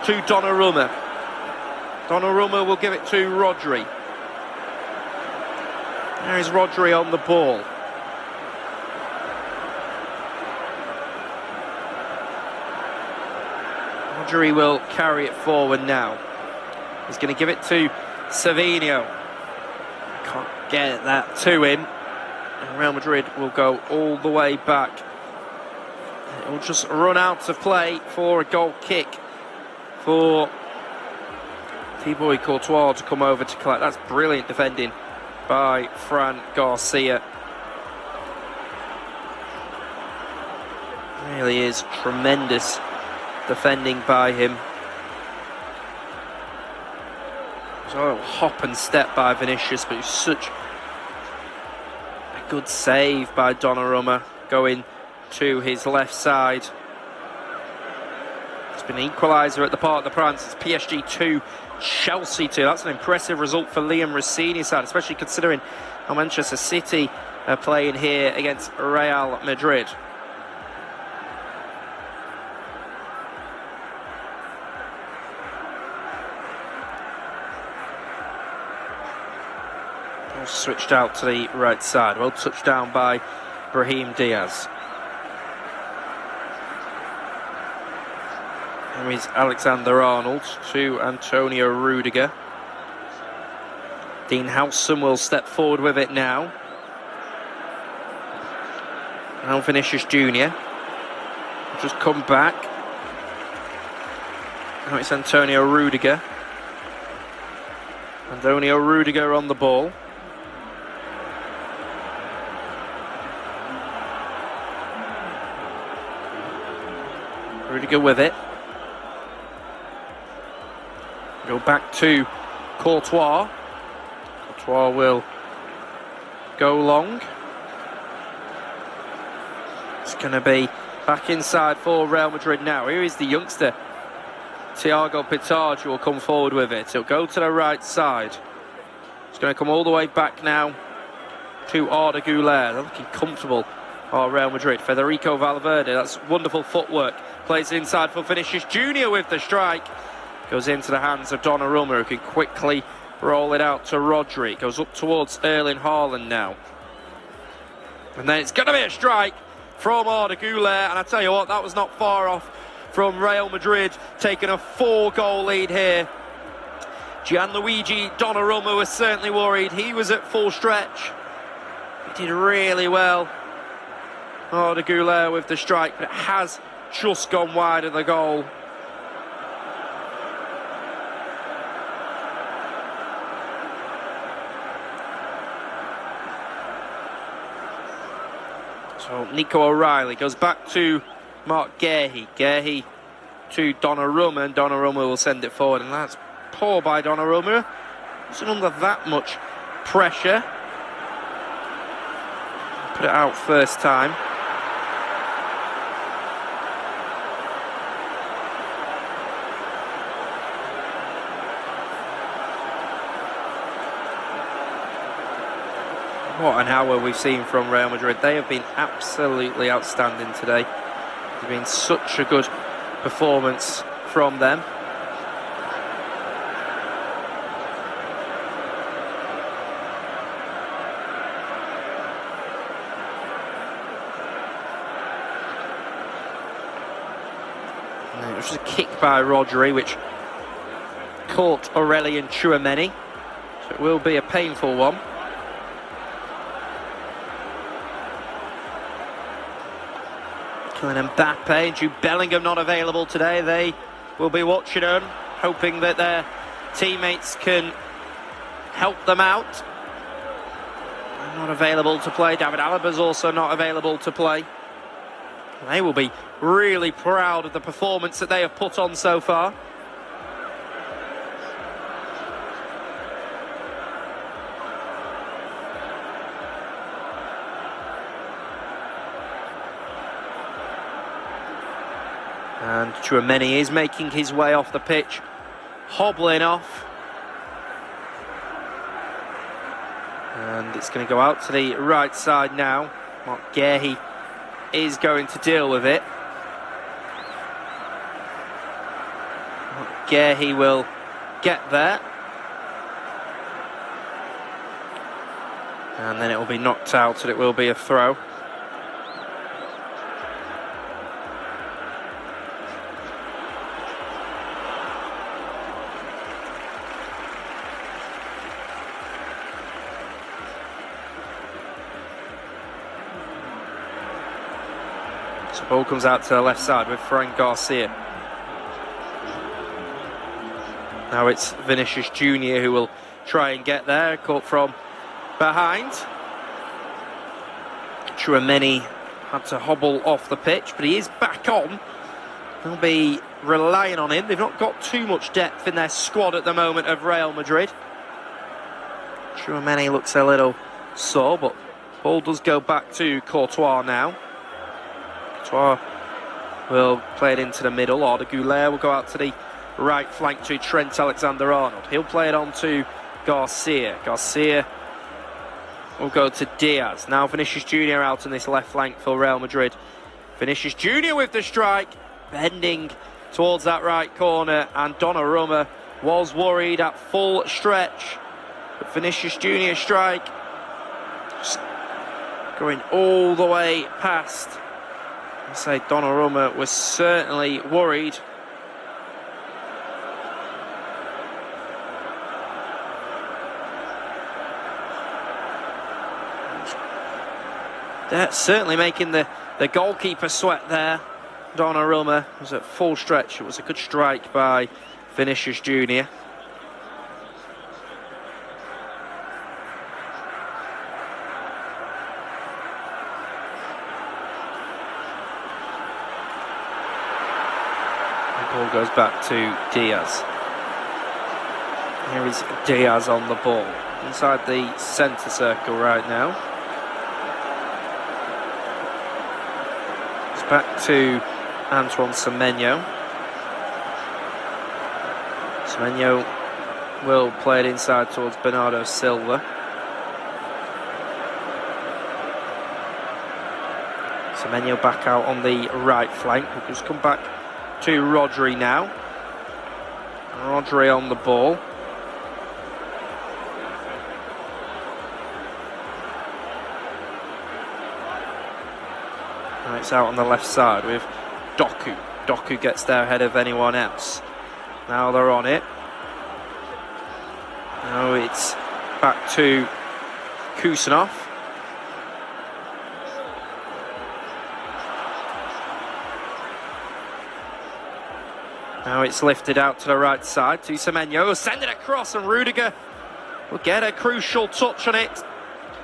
to Donnarumma. Donnarumma will give it to Rodri. There is Rodri on the ball. Rodri will carry it forward now. He's going to give it to Savinho. Can't get that to him. And Real Madrid will go all the way back. It will just run out of play for a goal kick for Thibaut Courtois to come over to collect. That's brilliant defending by Fran Garcia. Really is tremendous defending by him. There's a little hop and step by Vinícius, but it's such a good save by Donnarumma going to his left side. It's been an equaliser at the Parc des Princes. It's PSG 2, Chelsea 2. That's an impressive result for Liam Rossini's side, especially considering how Manchester City are playing here against Real Madrid. Switched out to the right side. Well touched down by Brahim Diaz. Here is Alexander-Arnold to Antonio Rudiger. Dean Howson will step forward with it now. Now Vinícius Jr. Just come back. Now it's Antonio Rudiger. Antonio Rudiger on the ball. Rudiger with it. Go back to Courtois. Courtois will go long. It's going to be back inside for Real Madrid now. Here is the youngster, Thiago Pitard, who will come forward with it. He'll go to the right side. It's going to come all the way back now to Arda Güler. They're looking comfortable, Real Madrid. Federico Valverde, that's wonderful footwork. Plays inside for Vinícius Jr. with the strike. Goes into the hands of Donnarumma, who can quickly roll it out to Rodri. Goes up towards Erling Haaland now. And then it's going to be a strike from Arda Güler. And I tell you what, that was not far off from Real Madrid taking a 4-goal lead here. Gianluigi Donnarumma was certainly worried. He was at full stretch. He did really well. Arda Güler with the strike, but it has just gone wide of the goal. So Nico O'Reilly goes back to Mark Guéhi. Guéhi to Donnarumma, and Donnarumma will send it forward, and that's poor by Donnarumma. Wasn't under that much pressure. Put it out first time. What an hour we've seen from Real Madrid. They have been absolutely outstanding today. It's been such a good performance from them. And it was just a kick by Rodri, which caught Aurélien Tchouaméni. So it will be a painful one. And Mbappe and Jude Bellingham not available today. They will be watching on, hoping that their teammates can help them out. Not available to play. David Alaba's also not available to play. They will be really proud of the performance that they have put on so far. And Tchouaméni is making his way off the pitch, hobbling off. And it's going to go out to the right side now. Mark Guéhi is going to deal with it. Mark Guéhi will get there. And then it will be knocked out and it will be a throw. Ball comes out to the left side with Frank Garcia. Now it's Vinícius Jr. who will try and get there, caught from behind. Tchouaméni had to hobble off the pitch, but he is back on. They'll be relying on him. They've not got too much depth in their squad at the moment of Real Madrid. Tchouaméni looks a little sore, but ball does go back to Courtois now. Courtois will play it into the middle. Arda Güler will go out to the right flank to Trent Alexander-Arnold. He'll play it on to Garcia. Garcia will go to Diaz. Now Vinícius Jr out on this left flank for Real Madrid. Vinícius Jr with the strike, bending towards that right corner, and Donnarumma was worried at full stretch. But Vinícius Jr strike just going all the way past. I say Donnarumma was certainly worried. That's certainly making the goalkeeper sweat there. Donnarumma was at full stretch. It was a good strike by Vinícius Jr. The ball goes back to Diaz. Here is Diaz on the ball, inside the centre circle right now. Back to Antoine Semenyo. Semenyo will play it inside towards Bernardo Silva. Semenyo back out on the right flank. We'll just come back to Rodri now. Rodri on the ball. It's out on the left side with Doku. Doku gets there ahead of anyone else. Now they're on it. Now it's back to Kusanov. Now it's lifted out to the right side to Semenyo. Send it across, and Rudiger will get a crucial touch on it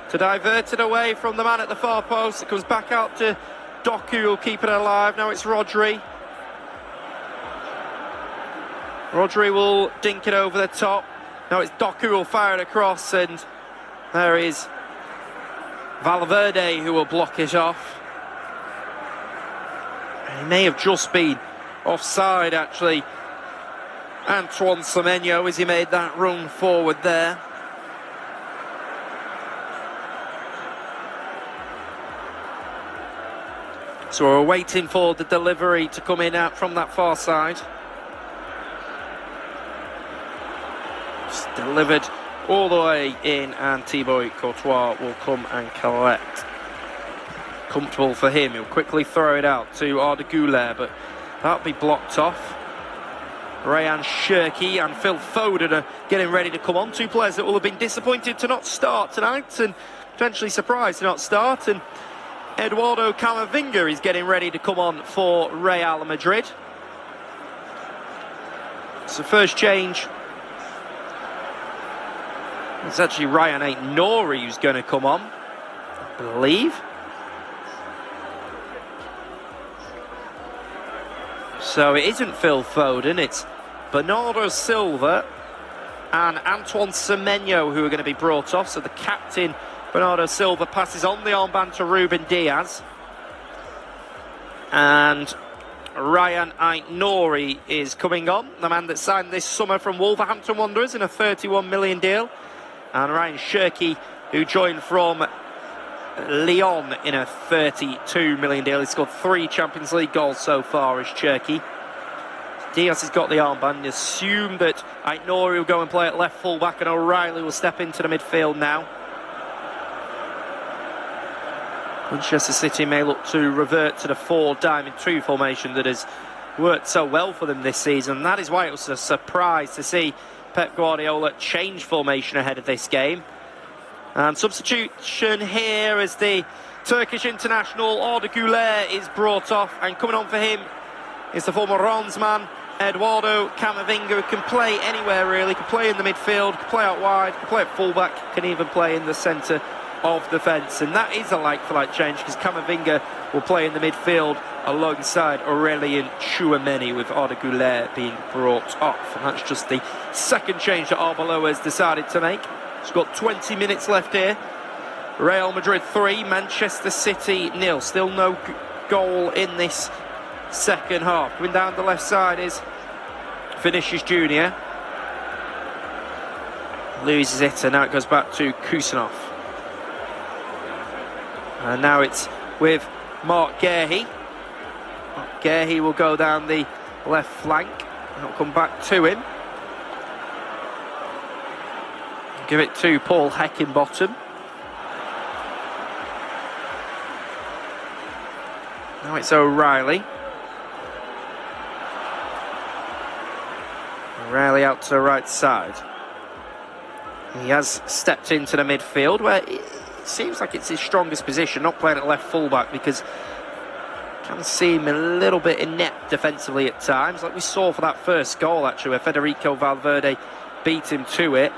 to divert it away from the man at the far post. It comes back out to Doku, will keep it alive. Now it's Rodri. Rodri will dink it over the top. Now it's Doku who will fire it across, and there is Valverde who will block it off. He may have just been offside, actually, Antoine Semenyo, as he made that run forward there. So we're waiting for the delivery to come in out from that far side. Just delivered all the way in, and Thibaut Courtois will come and collect. Comfortable for him. He'll quickly throw it out to Arda Güler, but that'll be blocked off. Rayan Cherki and Phil Foden are getting ready to come on. Two players that will have been disappointed to not start tonight, and potentially surprised to not start. And Eduardo Camavinga is getting ready to come on for Real Madrid. It's the first change. It's actually Ryan Aït-Nouri who's going to come on, I believe. So it isn't Phil Foden, it's Bernardo Silva and Antoine Semenyo who are going to be brought off. So the captain, Bernardo Silva, passes on the armband to Ruben Diaz. And Ryan Aït-Nouri is coming on, the man that signed this summer from Wolverhampton Wanderers in a £31 million deal. And Ryan Cherki, who joined from Lyon in a £32 million deal. He's scored 3 Champions League goals so far as Cherki. Diaz has got the armband. Assume that Aït-Nouri will go and play at left full-back, and O'Reilly will step into the midfield now. Manchester City may look to revert to the 4-diamond-2 formation that has worked so well for them this season. That is why it was a surprise to see Pep Guardiola change formation ahead of this game. And substitution here as the Turkish international Arda Güler is brought off, and coming on for him is the former Rennes man Eduardo Camavinga, who can play anywhere really. Can play in the midfield, can play out wide, can play at fullback, can even play in the centre of defence, and that is a like-for-like change because Camavinga will play in the midfield alongside Aurelien Tchouameni, with Arda Güler being brought off, and that's just the second change that Arbeloa has decided to make. He's got 20 minutes left here. Real Madrid 3, Manchester City 0. Still no goal in this second half. Coming down the left side is Vinícius Jr. Loses it, and now it goes back to Kusanov. And now it's with Mark Guéhi. Mark Guéhi will go down the left flank. It'll come back to him. Give it to Paul Heckingbottom. Now it's O'Reilly. O'Reilly out to the right side. He has stepped into the midfield where it seems like it's his strongest position, not playing at left fullback because it can seem a little bit inept defensively at times, like we saw for that first goal actually, where Federico Valverde beat him to it.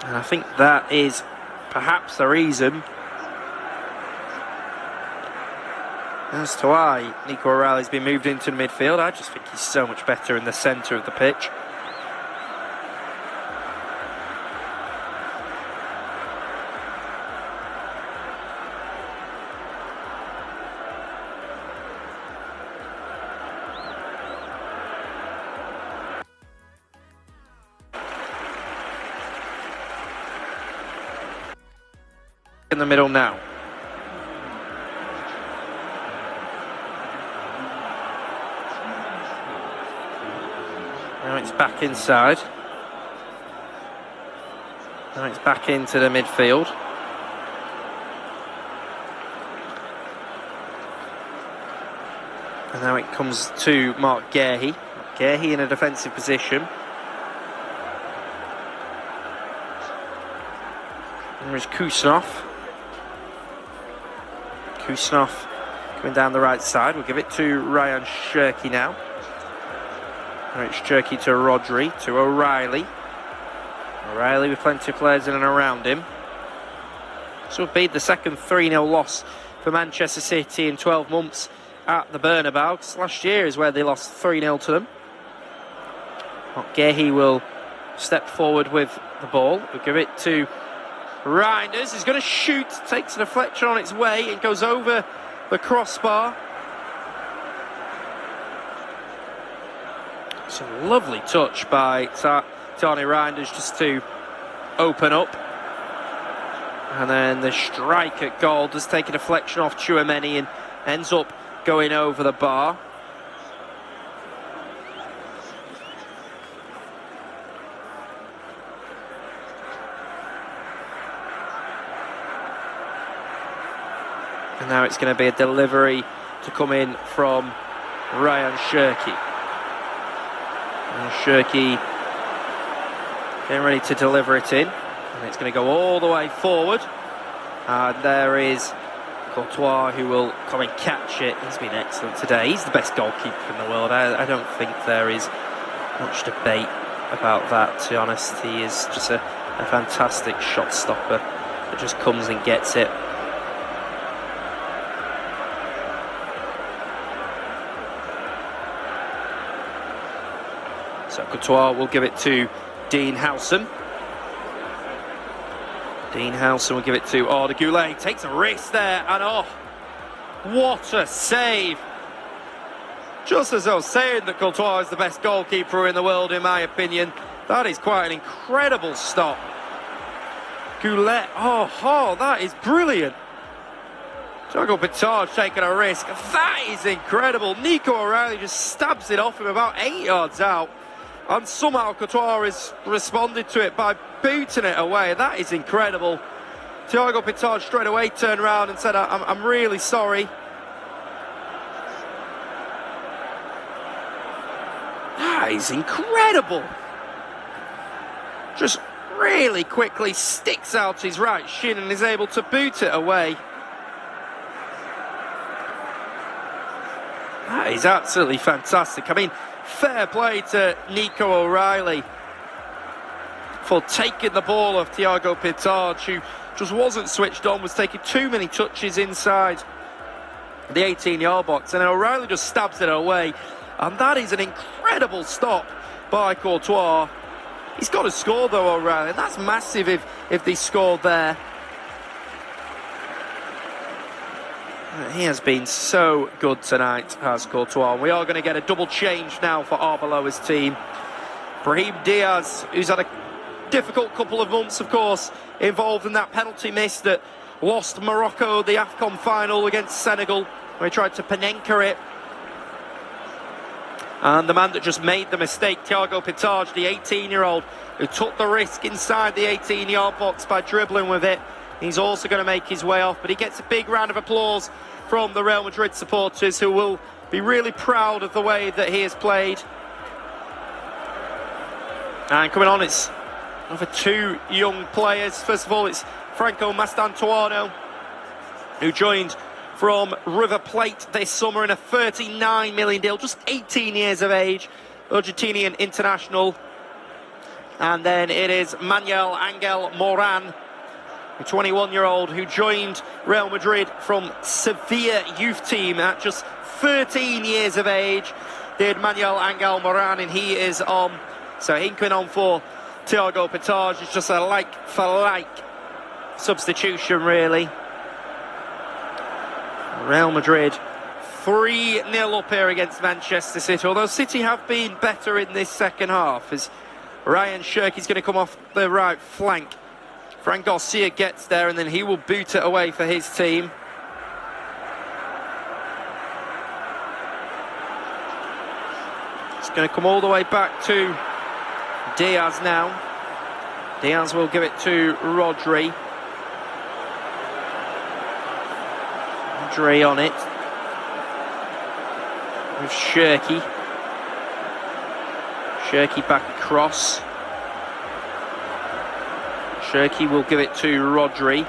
And I think that is perhaps the reason as to why Nico O'Reilly's been moved into the midfield. I just think he's so much better in the centre of the pitch. In the middle now. Now it's back inside. Now it's back into the midfield. And now it comes to Mark Guéhi. Guéhi in a defensive position. There is Kusanov. Kusanov coming down the right side. We'll give it to Ryan Cherki now. Now it's Cherki to Rodri, to O'Reilly. O'Reilly with plenty of players in and around him. So it'll be the second 3-0 loss for Manchester City in 12 months at the Bernabéu. Because last year is where they lost 3-0 to them. Guéhi will step forward with the ball. We'll give it to Reinders. He's going to shoot, takes a deflection on its way, it goes over the crossbar. It's a lovely touch by Tony Reinders just to open up. And then the strike at goal does take a deflection off Tchouameni and ends up going over the bar. And now it's going to be a delivery to come in from Ryan Cherki. And Cherki getting ready to deliver it in. And it's going to go all the way forward. And there is Courtois who will come and catch it. He's been excellent today. He's the best goalkeeper in the world. I don't think there is much debate about that, to be honest. He is just a fantastic shot stopper that just comes and gets it. So Courtois will give it to Dean Howson. Dean Howson will give it to Arda Güler. He takes a risk there, and oh, what a save. Just as I was saying that Courtois is the best goalkeeper in the world, in my opinion, that is quite an incredible stop. Güler, oh, that is brilliant. Thiago Pitard taking a risk. That is incredible. Nico O'Reilly just stabs it off him about 8 yards out. And somehow Courtois has responded to it by booting it away. That is incredible. Thiago Pitard straight away turned around and said, I'm really sorry. That is incredible. Just really quickly sticks out his right shin and is able to boot it away. That is absolutely fantastic. I mean, fair play to Nico O'Reilly for taking the ball off Thiago Pitard, who just wasn't switched on, was taking too many touches inside the 18-yard box, and then O'Reilly just stabs it away, and that is an incredible stop by Courtois. He's got to score though, O'Reilly, and that's massive if they scored there. He has been so good tonight, has Courtois. We are going to get a double change now for Arbeloa's team. Brahim Diaz, who's had a difficult couple of months, of course, involved in that penalty miss that lost Morocco the AFCON final against Senegal, where he tried to Panenka it. And the man that just made the mistake, Thiago Pitard, the 18-year-old, who took the risk inside the 18-yard box by dribbling with it. He's also going to make his way off, but he gets a big round of applause from the Real Madrid supporters, who will be really proud of the way that he has played. And coming on, it's another two young players. First of all, it's Franco Mastantuono, who joined from River Plate this summer in a $39 million deal, just 18 years of age, Argentinian international. And then it is Manuel Angel Moran, a 21-year-old who joined Real Madrid from Sevilla youth team at just 13 years of age. Did Manuel Angel Moran, and he is on. So hinking on for Thiago Pitard. It's just a like-for-like substitution, really. Real Madrid 3-0 up here against Manchester City, although City have been better in this second half, as Ryan Cherki's going to come off the right flank. Fran Garcia gets there, and then he will boot it away for his team. It's going to come all the way back to Diaz now. Diaz will give it to Rodri. Rodri on it with Cherki. Cherki back across. Cherki will give it to Rodri.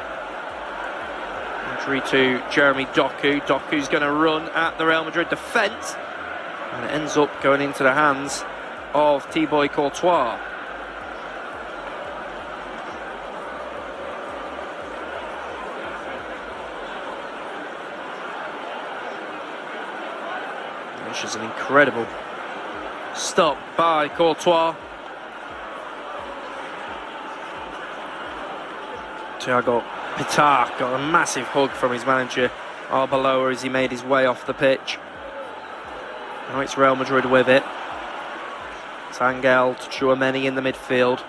Rodri to Jeremy Doku. Doku's going to run at the Real Madrid defence, and it ends up going into the hands of Thibaut Courtois. Which is an incredible stop by Courtois. Thiago Pitard got a massive hug from his manager Arbeloa as he made his way off the pitch. Now it's Real Madrid with it. It's Angel to Tchouameni in the midfield.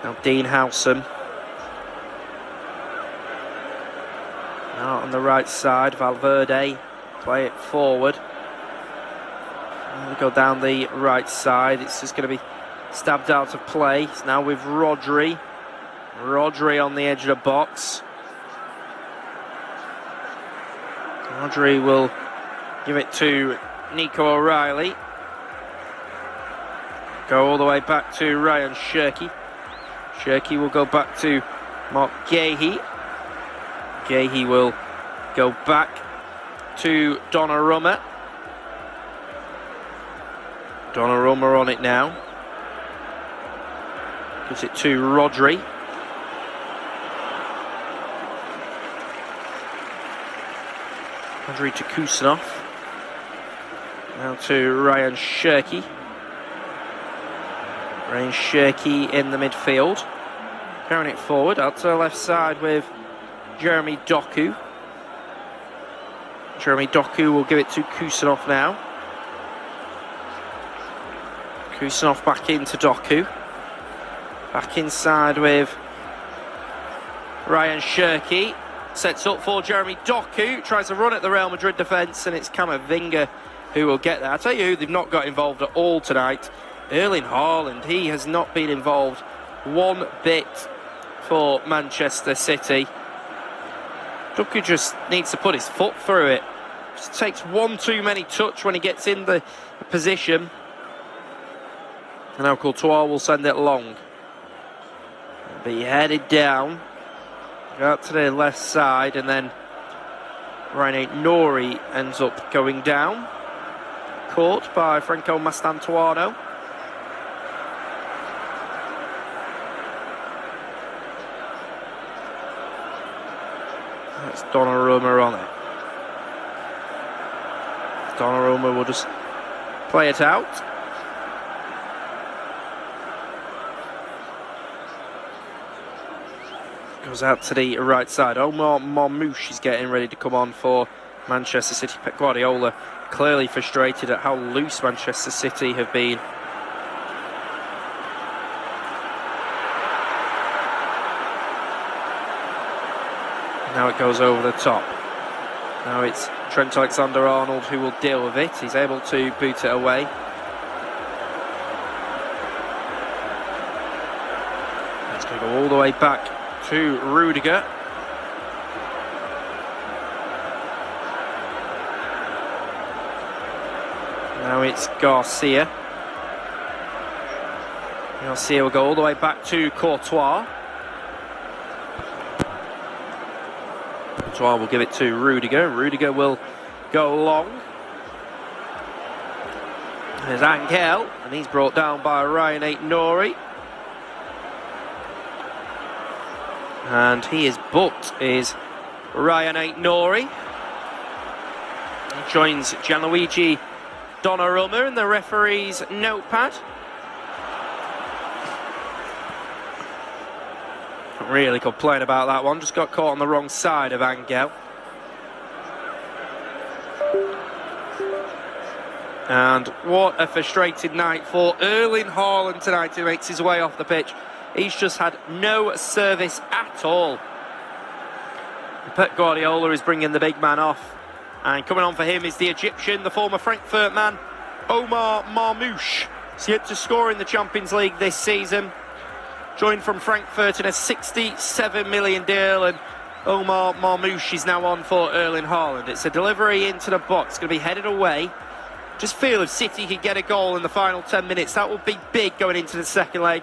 Now Dean Howsam. Now on the right side, Valverde. Play it forward. And we go down the right side. It's just going to be stabbed out of play. It's now with Rodri. Rodri on the edge of the box. Rodri will give it to Nico O'Reilly. Go all the way back to Ryan Cherki. Cherki will go back to Mark Guéhi. Guéhi will go back to Donnarumma. Donnarumma on it now. Gives it to Rodri. Rodri to Kusanov. Now to Ryan Cherki. Ryan Cherki in the midfield. Carrying it forward out to the left side with Jeremy Doku. Jeremy Doku will give it to Kusanov now. Kusanov back into Doku. Back inside with Ryan Cherki. Sets up for Jeremy Doku. Tries to run at the Real Madrid defence, and it's Camavinga who will get there. I'll tell you who they've not got involved at all tonight. Erling Haaland. He has not been involved one bit for Manchester City. Doku just needs to put his foot through it. Just takes one too many touch when he gets in the position. And now Courtois will send it long. Be headed down. Go out to the left side, and then Rene Nori ends up going down. Caught by Franco Mastantuono. It's Donnarumma on it. Donnarumma will just play it out. Goes out to the right side. Omar Marmoush is getting ready to come on for Manchester City. Pep Guardiola clearly frustrated at how loose Manchester City have been. Now it goes over the top. Now it's Trent Alexander-Arnold who will deal with it. He's able to boot it away. It's going to go all the way back to Rudiger. Now it's Garcia. Garcia will go all the way back to Courtois. Courtois will give it to Rudiger. Rudiger will go long. There's Angel, and he's brought down by Ryan Aït-Nouri. And he is booked, is Ryan Aït-Nouri. He joins Gianluigi Donnarumma in the referee's notepad. Can't really complain about that one, just got caught on the wrong side of Angel. And what a frustrated night for Erling Haaland tonight, who makes his way off the pitch. He's just had no service at all. Pep Guardiola is bringing the big man off. And coming on for him is the Egyptian, the former Frankfurt man, Omar Marmoush. He's yet to score in the Champions League this season. Joined from Frankfurt in a 67 million deal, and Omar Marmoush is now on for Erling Haaland. It's a delivery into the box, going to be headed away. Just feel if City could get a goal in the final 10 minutes, that would be big going into the second leg.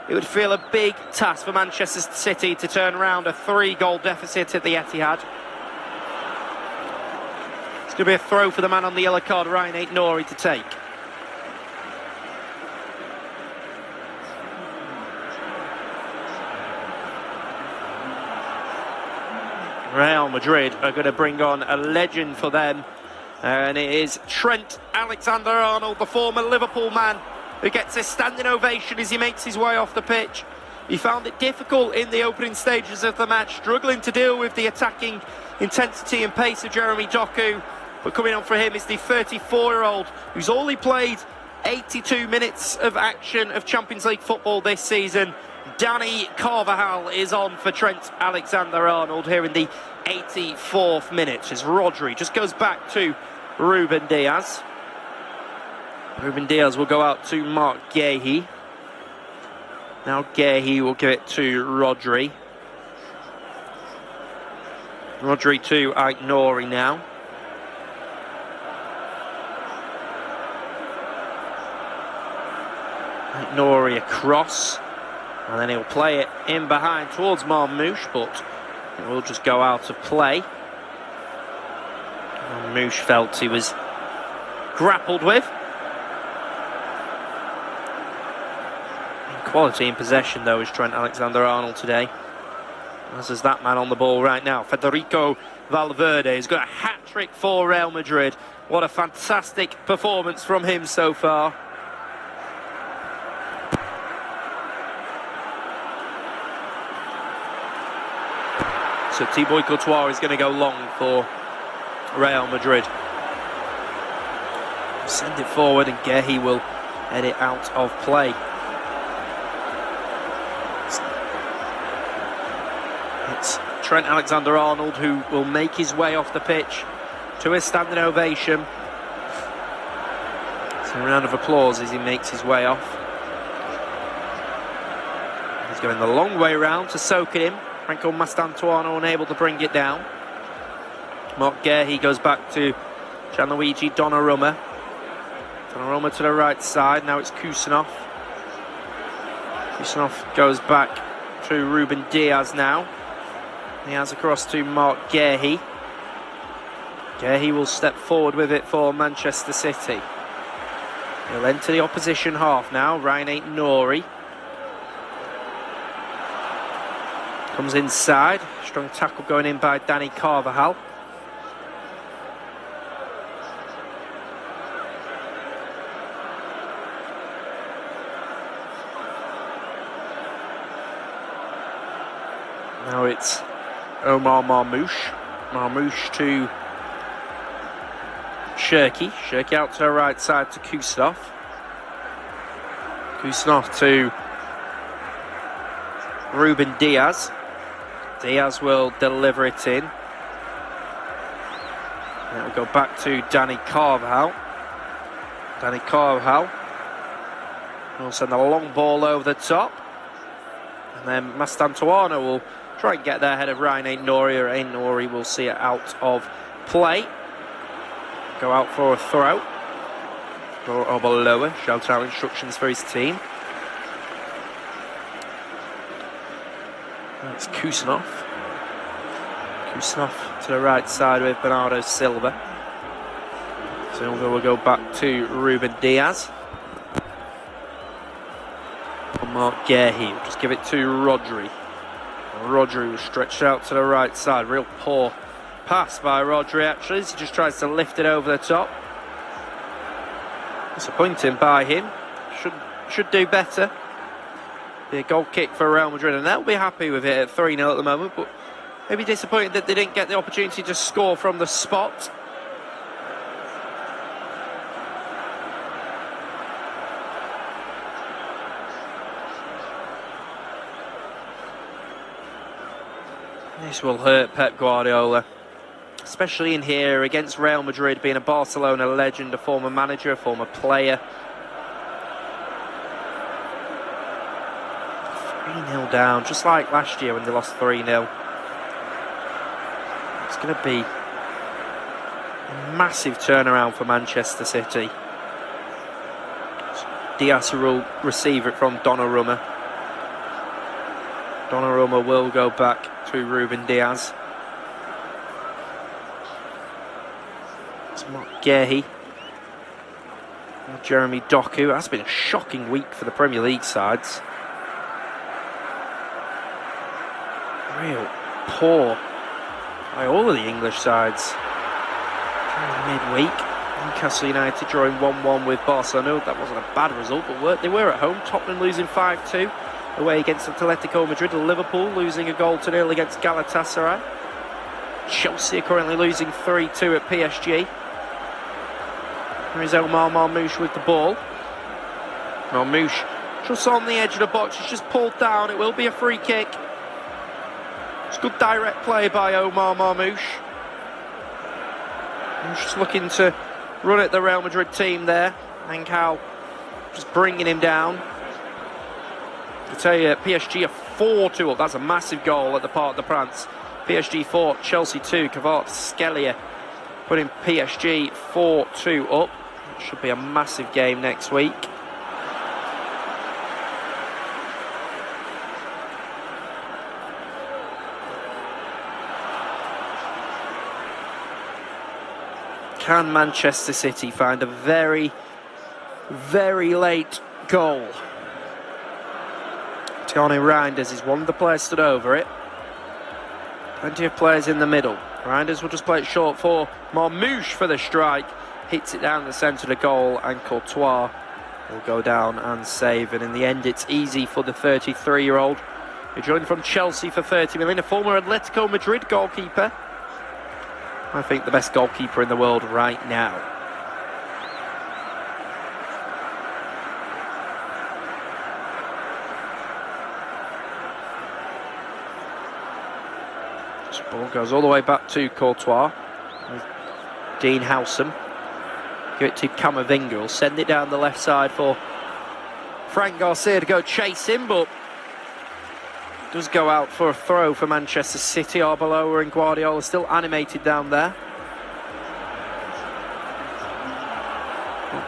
It would feel a big task for Manchester City to turn around a 3-goal deficit at the Etihad. It's going to be a throw for the man on the yellow card, Ryan Aït-Nouri, to take. Real Madrid are going to bring on a legend for them, and it is Trent Alexander-Arnold, the former Liverpool man, who gets a standing ovation as he makes his way off the pitch. He found it difficult in the opening stages of the match, struggling to deal with the attacking intensity and pace of Jeremy Doku. But coming on for him is the 34-year-old, who's only played 82 minutes of action of Champions League football this season. Danny Carvajal is on for Trent Alexander-Arnold here in the 84th minute, as Rodri just goes back to Ruben Diaz. Ruben Diaz will go out to Mark Guéhi. Now Guéhi will give it to Rodri. Rodri to Aït-Nouri now. Aït-Nouri across. And then he'll play it in behind towards Marmoush, but it will just go out of play. Marmoush felt he was grappled with. Quality in possession, though, is Trent Alexander-Arnold today. As is that man on the ball right now. Federico Valverde has got a hat-trick for Real Madrid. What a fantastic performance from him so far. So Thibaut Courtois is going to go long for Real Madrid. Send it forward and Guéhi will head it out of play. It's Trent Alexander-Arnold who will make his way off the pitch to a standing ovation. It's a round of applause as he makes his way off. He's going the long way round to soak it in. Franco Mastantuono unable to bring it down. Mark Guéhi goes back to Gianluigi Donnarumma. Donnarumma to the right side. Now it's Kusanov. Kusanov goes back to Ruben Diaz now. Diaz across to Mark Guéhi. Guéhi will step forward with it for Manchester City. He'll enter the opposition half now. Ryan Aït-Nouri. Comes inside. Strong tackle going in by Danny Carvajal. Now it's Omar Marmoush. Marmoush to Shirky. Shirky out to the right side to Kusanov. Kusanov to Ruben Diaz. Diaz will deliver it in. Then we'll go back to Danny Carvajal. Danny Carvajal will send a long ball over the top. And then Mastantuono will try and get there ahead of Ryan Aït-Nouri. Aït-Nouri will see it out of play. Go out for a throw. Or Oberloa shouts out instructions for his team. That's Kusanov. Kusanov to the right side with Bernardo Silva. Silva will go back to Ruben Diaz. And Mark Guehi will just give it to Rodri. Rodri was stretched out to the right side. Real poor pass by Rodri actually. He just tries to lift it over the top. Disappointing by him. Should do better. Be a goal kick for Real Madrid, and they'll be happy with it at 3-0 at the moment, but maybe disappointed that they didn't get the opportunity to score from the spot. This will hurt Pep Guardiola, especially in here against Real Madrid, being a Barcelona legend, a former manager, a former player. 3-0 down, just like last year when they lost 3-0. It's going to be a massive turnaround for Manchester City. Diaz will receive it from Donnarumma. Donnarumma will go back to Ruben Diaz. It's Mark Guehi. Jeremy Doku. That's been a shocking week for the Premier League sides. Real poor by all of the English sides. Midweek, Newcastle United drawing 1-1 with Barcelona. That wasn't a bad result, but they were at home. Tottenham losing 5-2 away against Atletico Madrid. Liverpool losing a goal to 0 against Galatasaray. Chelsea are currently losing 3-2 at PSG. There is Omar Marmoush with the ball. Marmoush just on the edge of the box. He's just pulled down. It will be a free kick. It's good direct play by Omar Marmoush. He's just looking to run at the Real Madrid team there. Ankal just bringing him down. I tell you, PSG are 4-2 up. That's a massive goal at the Parc des Princes. PSG 4, Chelsea 2. Kvaratskhelia putting PSG 4-2 up. It should be a massive game next week. Can Manchester City find a very, very late goal? Tony Reinders is one of the players stood over it. Plenty of players in the middle. Reinders will just play it short for Marmoush for the strike. Hits it down the centre of the goal, and Courtois will go down and save. And in the end, it's easy for the 33-year-old who joined from Chelsea for 30 million, a former Atletico Madrid goalkeeper. I think the best goalkeeper in the world right now. This ball goes all the way back to Courtois. Dean Howsam. Give it to Camavinga. He'll send it down the left side for Frank Garcia to go chase him, but does go out for a throw for Manchester City. Arbeloa and Guardiola still animated down there.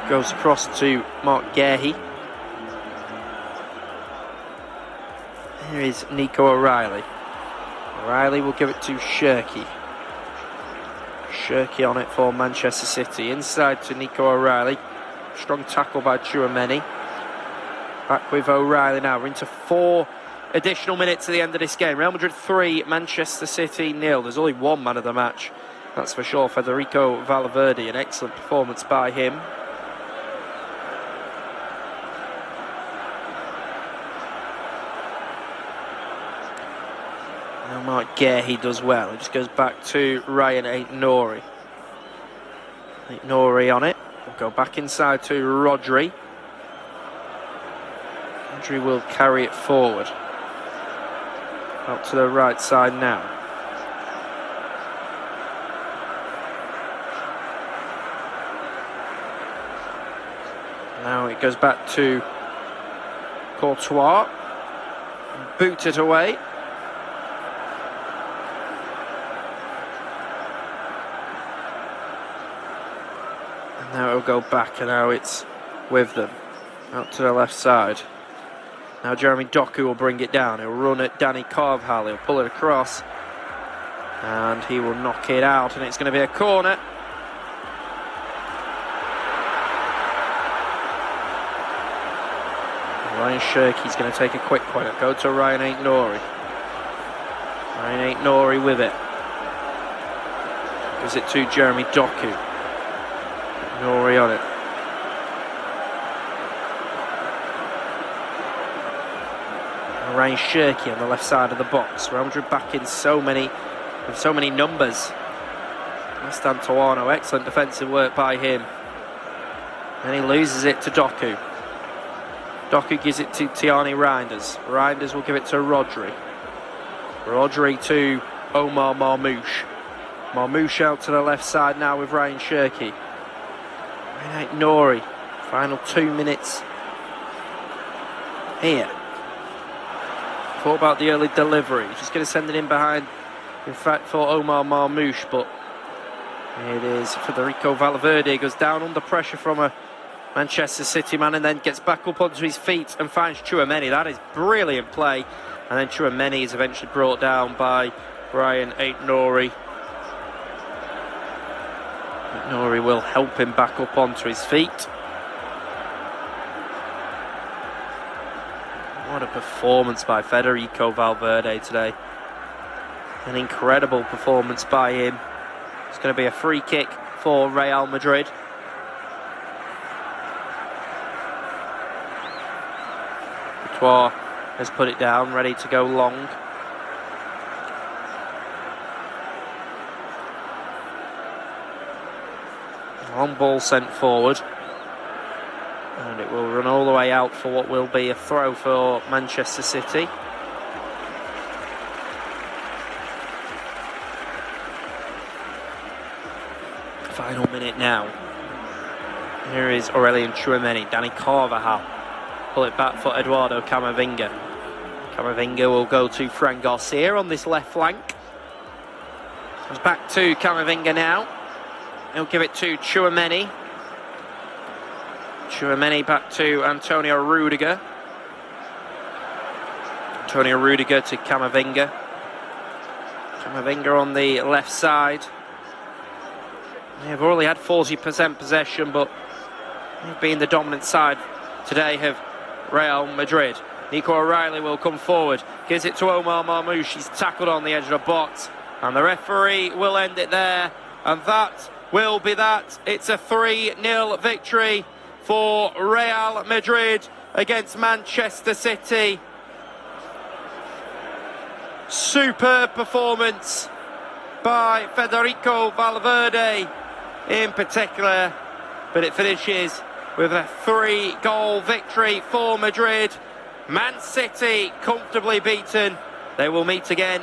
Goes across to Mark Guehi. Here is Nico O'Reilly. O'Reilly will give it to Shirky. Shirky on it for Manchester City. Inside to Nico O'Reilly. Strong tackle by Tchouaméni. Back with O'Reilly now. We're into 4 additional minutes at the end of this game. Real Madrid 3, Manchester City 0. There's only one man of the match, that's for sure. Federico Valverde, an excellent performance by him. Now Mark Guehi does well. It just goes back to Ryan Aït-Nouri. Aït-Nouri on it. We'll go back inside to Rodri. Rodri will carry it forward. Out to the right side now. Now it goes back to Courtois. Boot it away. And now it'll go back, and now it's with them. Out to the left side. Now Jeremy Doku will bring it down. He'll run at Dani Carvajal. He'll pull it across. And he will knock it out. And it's going to be a corner. Ryan Cherki's going to take a quick one. It'll go to Ryan Aït-Nouri. Ryan Aït-Nouri with it. Gives it to Jeremy Doku. Nouri on it. Ryan Cherki on the left side of the box. Real Madrid back in so many numbers. Mastantuono, excellent defensive work by him. And he loses it to Doku. Doku gives it to Tiani Reinders. Reinders will give it to Rodri. Rodri to Omar Marmoush. Marmoush out to the left side now with Ryan Cherki. Ryan Aït-Nouri. Final 2 minutes here. Thought about the early delivery. Just going to send it in behind, in fact, for Omar Marmoush, but it is Federico Valverde. Goes down under pressure from a Manchester City man and then gets back up onto his feet and finds Tchouaméni. That is brilliant play. And then Tchouaméni is eventually brought down by Ryan Aït-Nouri. Aït-Nouri will help him back up onto his feet. What a performance by Federico Valverde today. An incredible performance by him. It's going to be a free kick for Real Madrid. Courtois has put it down, ready to go long. Long ball sent forward. And it will run all the way out for what will be a throw for Manchester City. Final minute now. Here is Aurelien Tchouaméni, Dani Carvajal. Pull it back for Eduardo Camavinga. Camavinga will go to Fran Garcia on this left flank. Comes back to Camavinga now. He'll give it to Tchouaméni. Tchouaméni back to Antonio Rudiger. Antonio Rudiger to Camavinga. Camavinga on the left side. They've already had 40% possession, but they've been the dominant side today have Real Madrid. Nico O'Reilly will come forward. Gives it to Omar Marmoush. He's tackled on the edge of the box. And the referee will end it there. And that will be that. It's a 3-0 victory for Real Madrid against Manchester City. Superb performance by Federico Valverde in particular, but it finishes with a 3-goal victory for Madrid. Man City comfortably beaten. They will meet again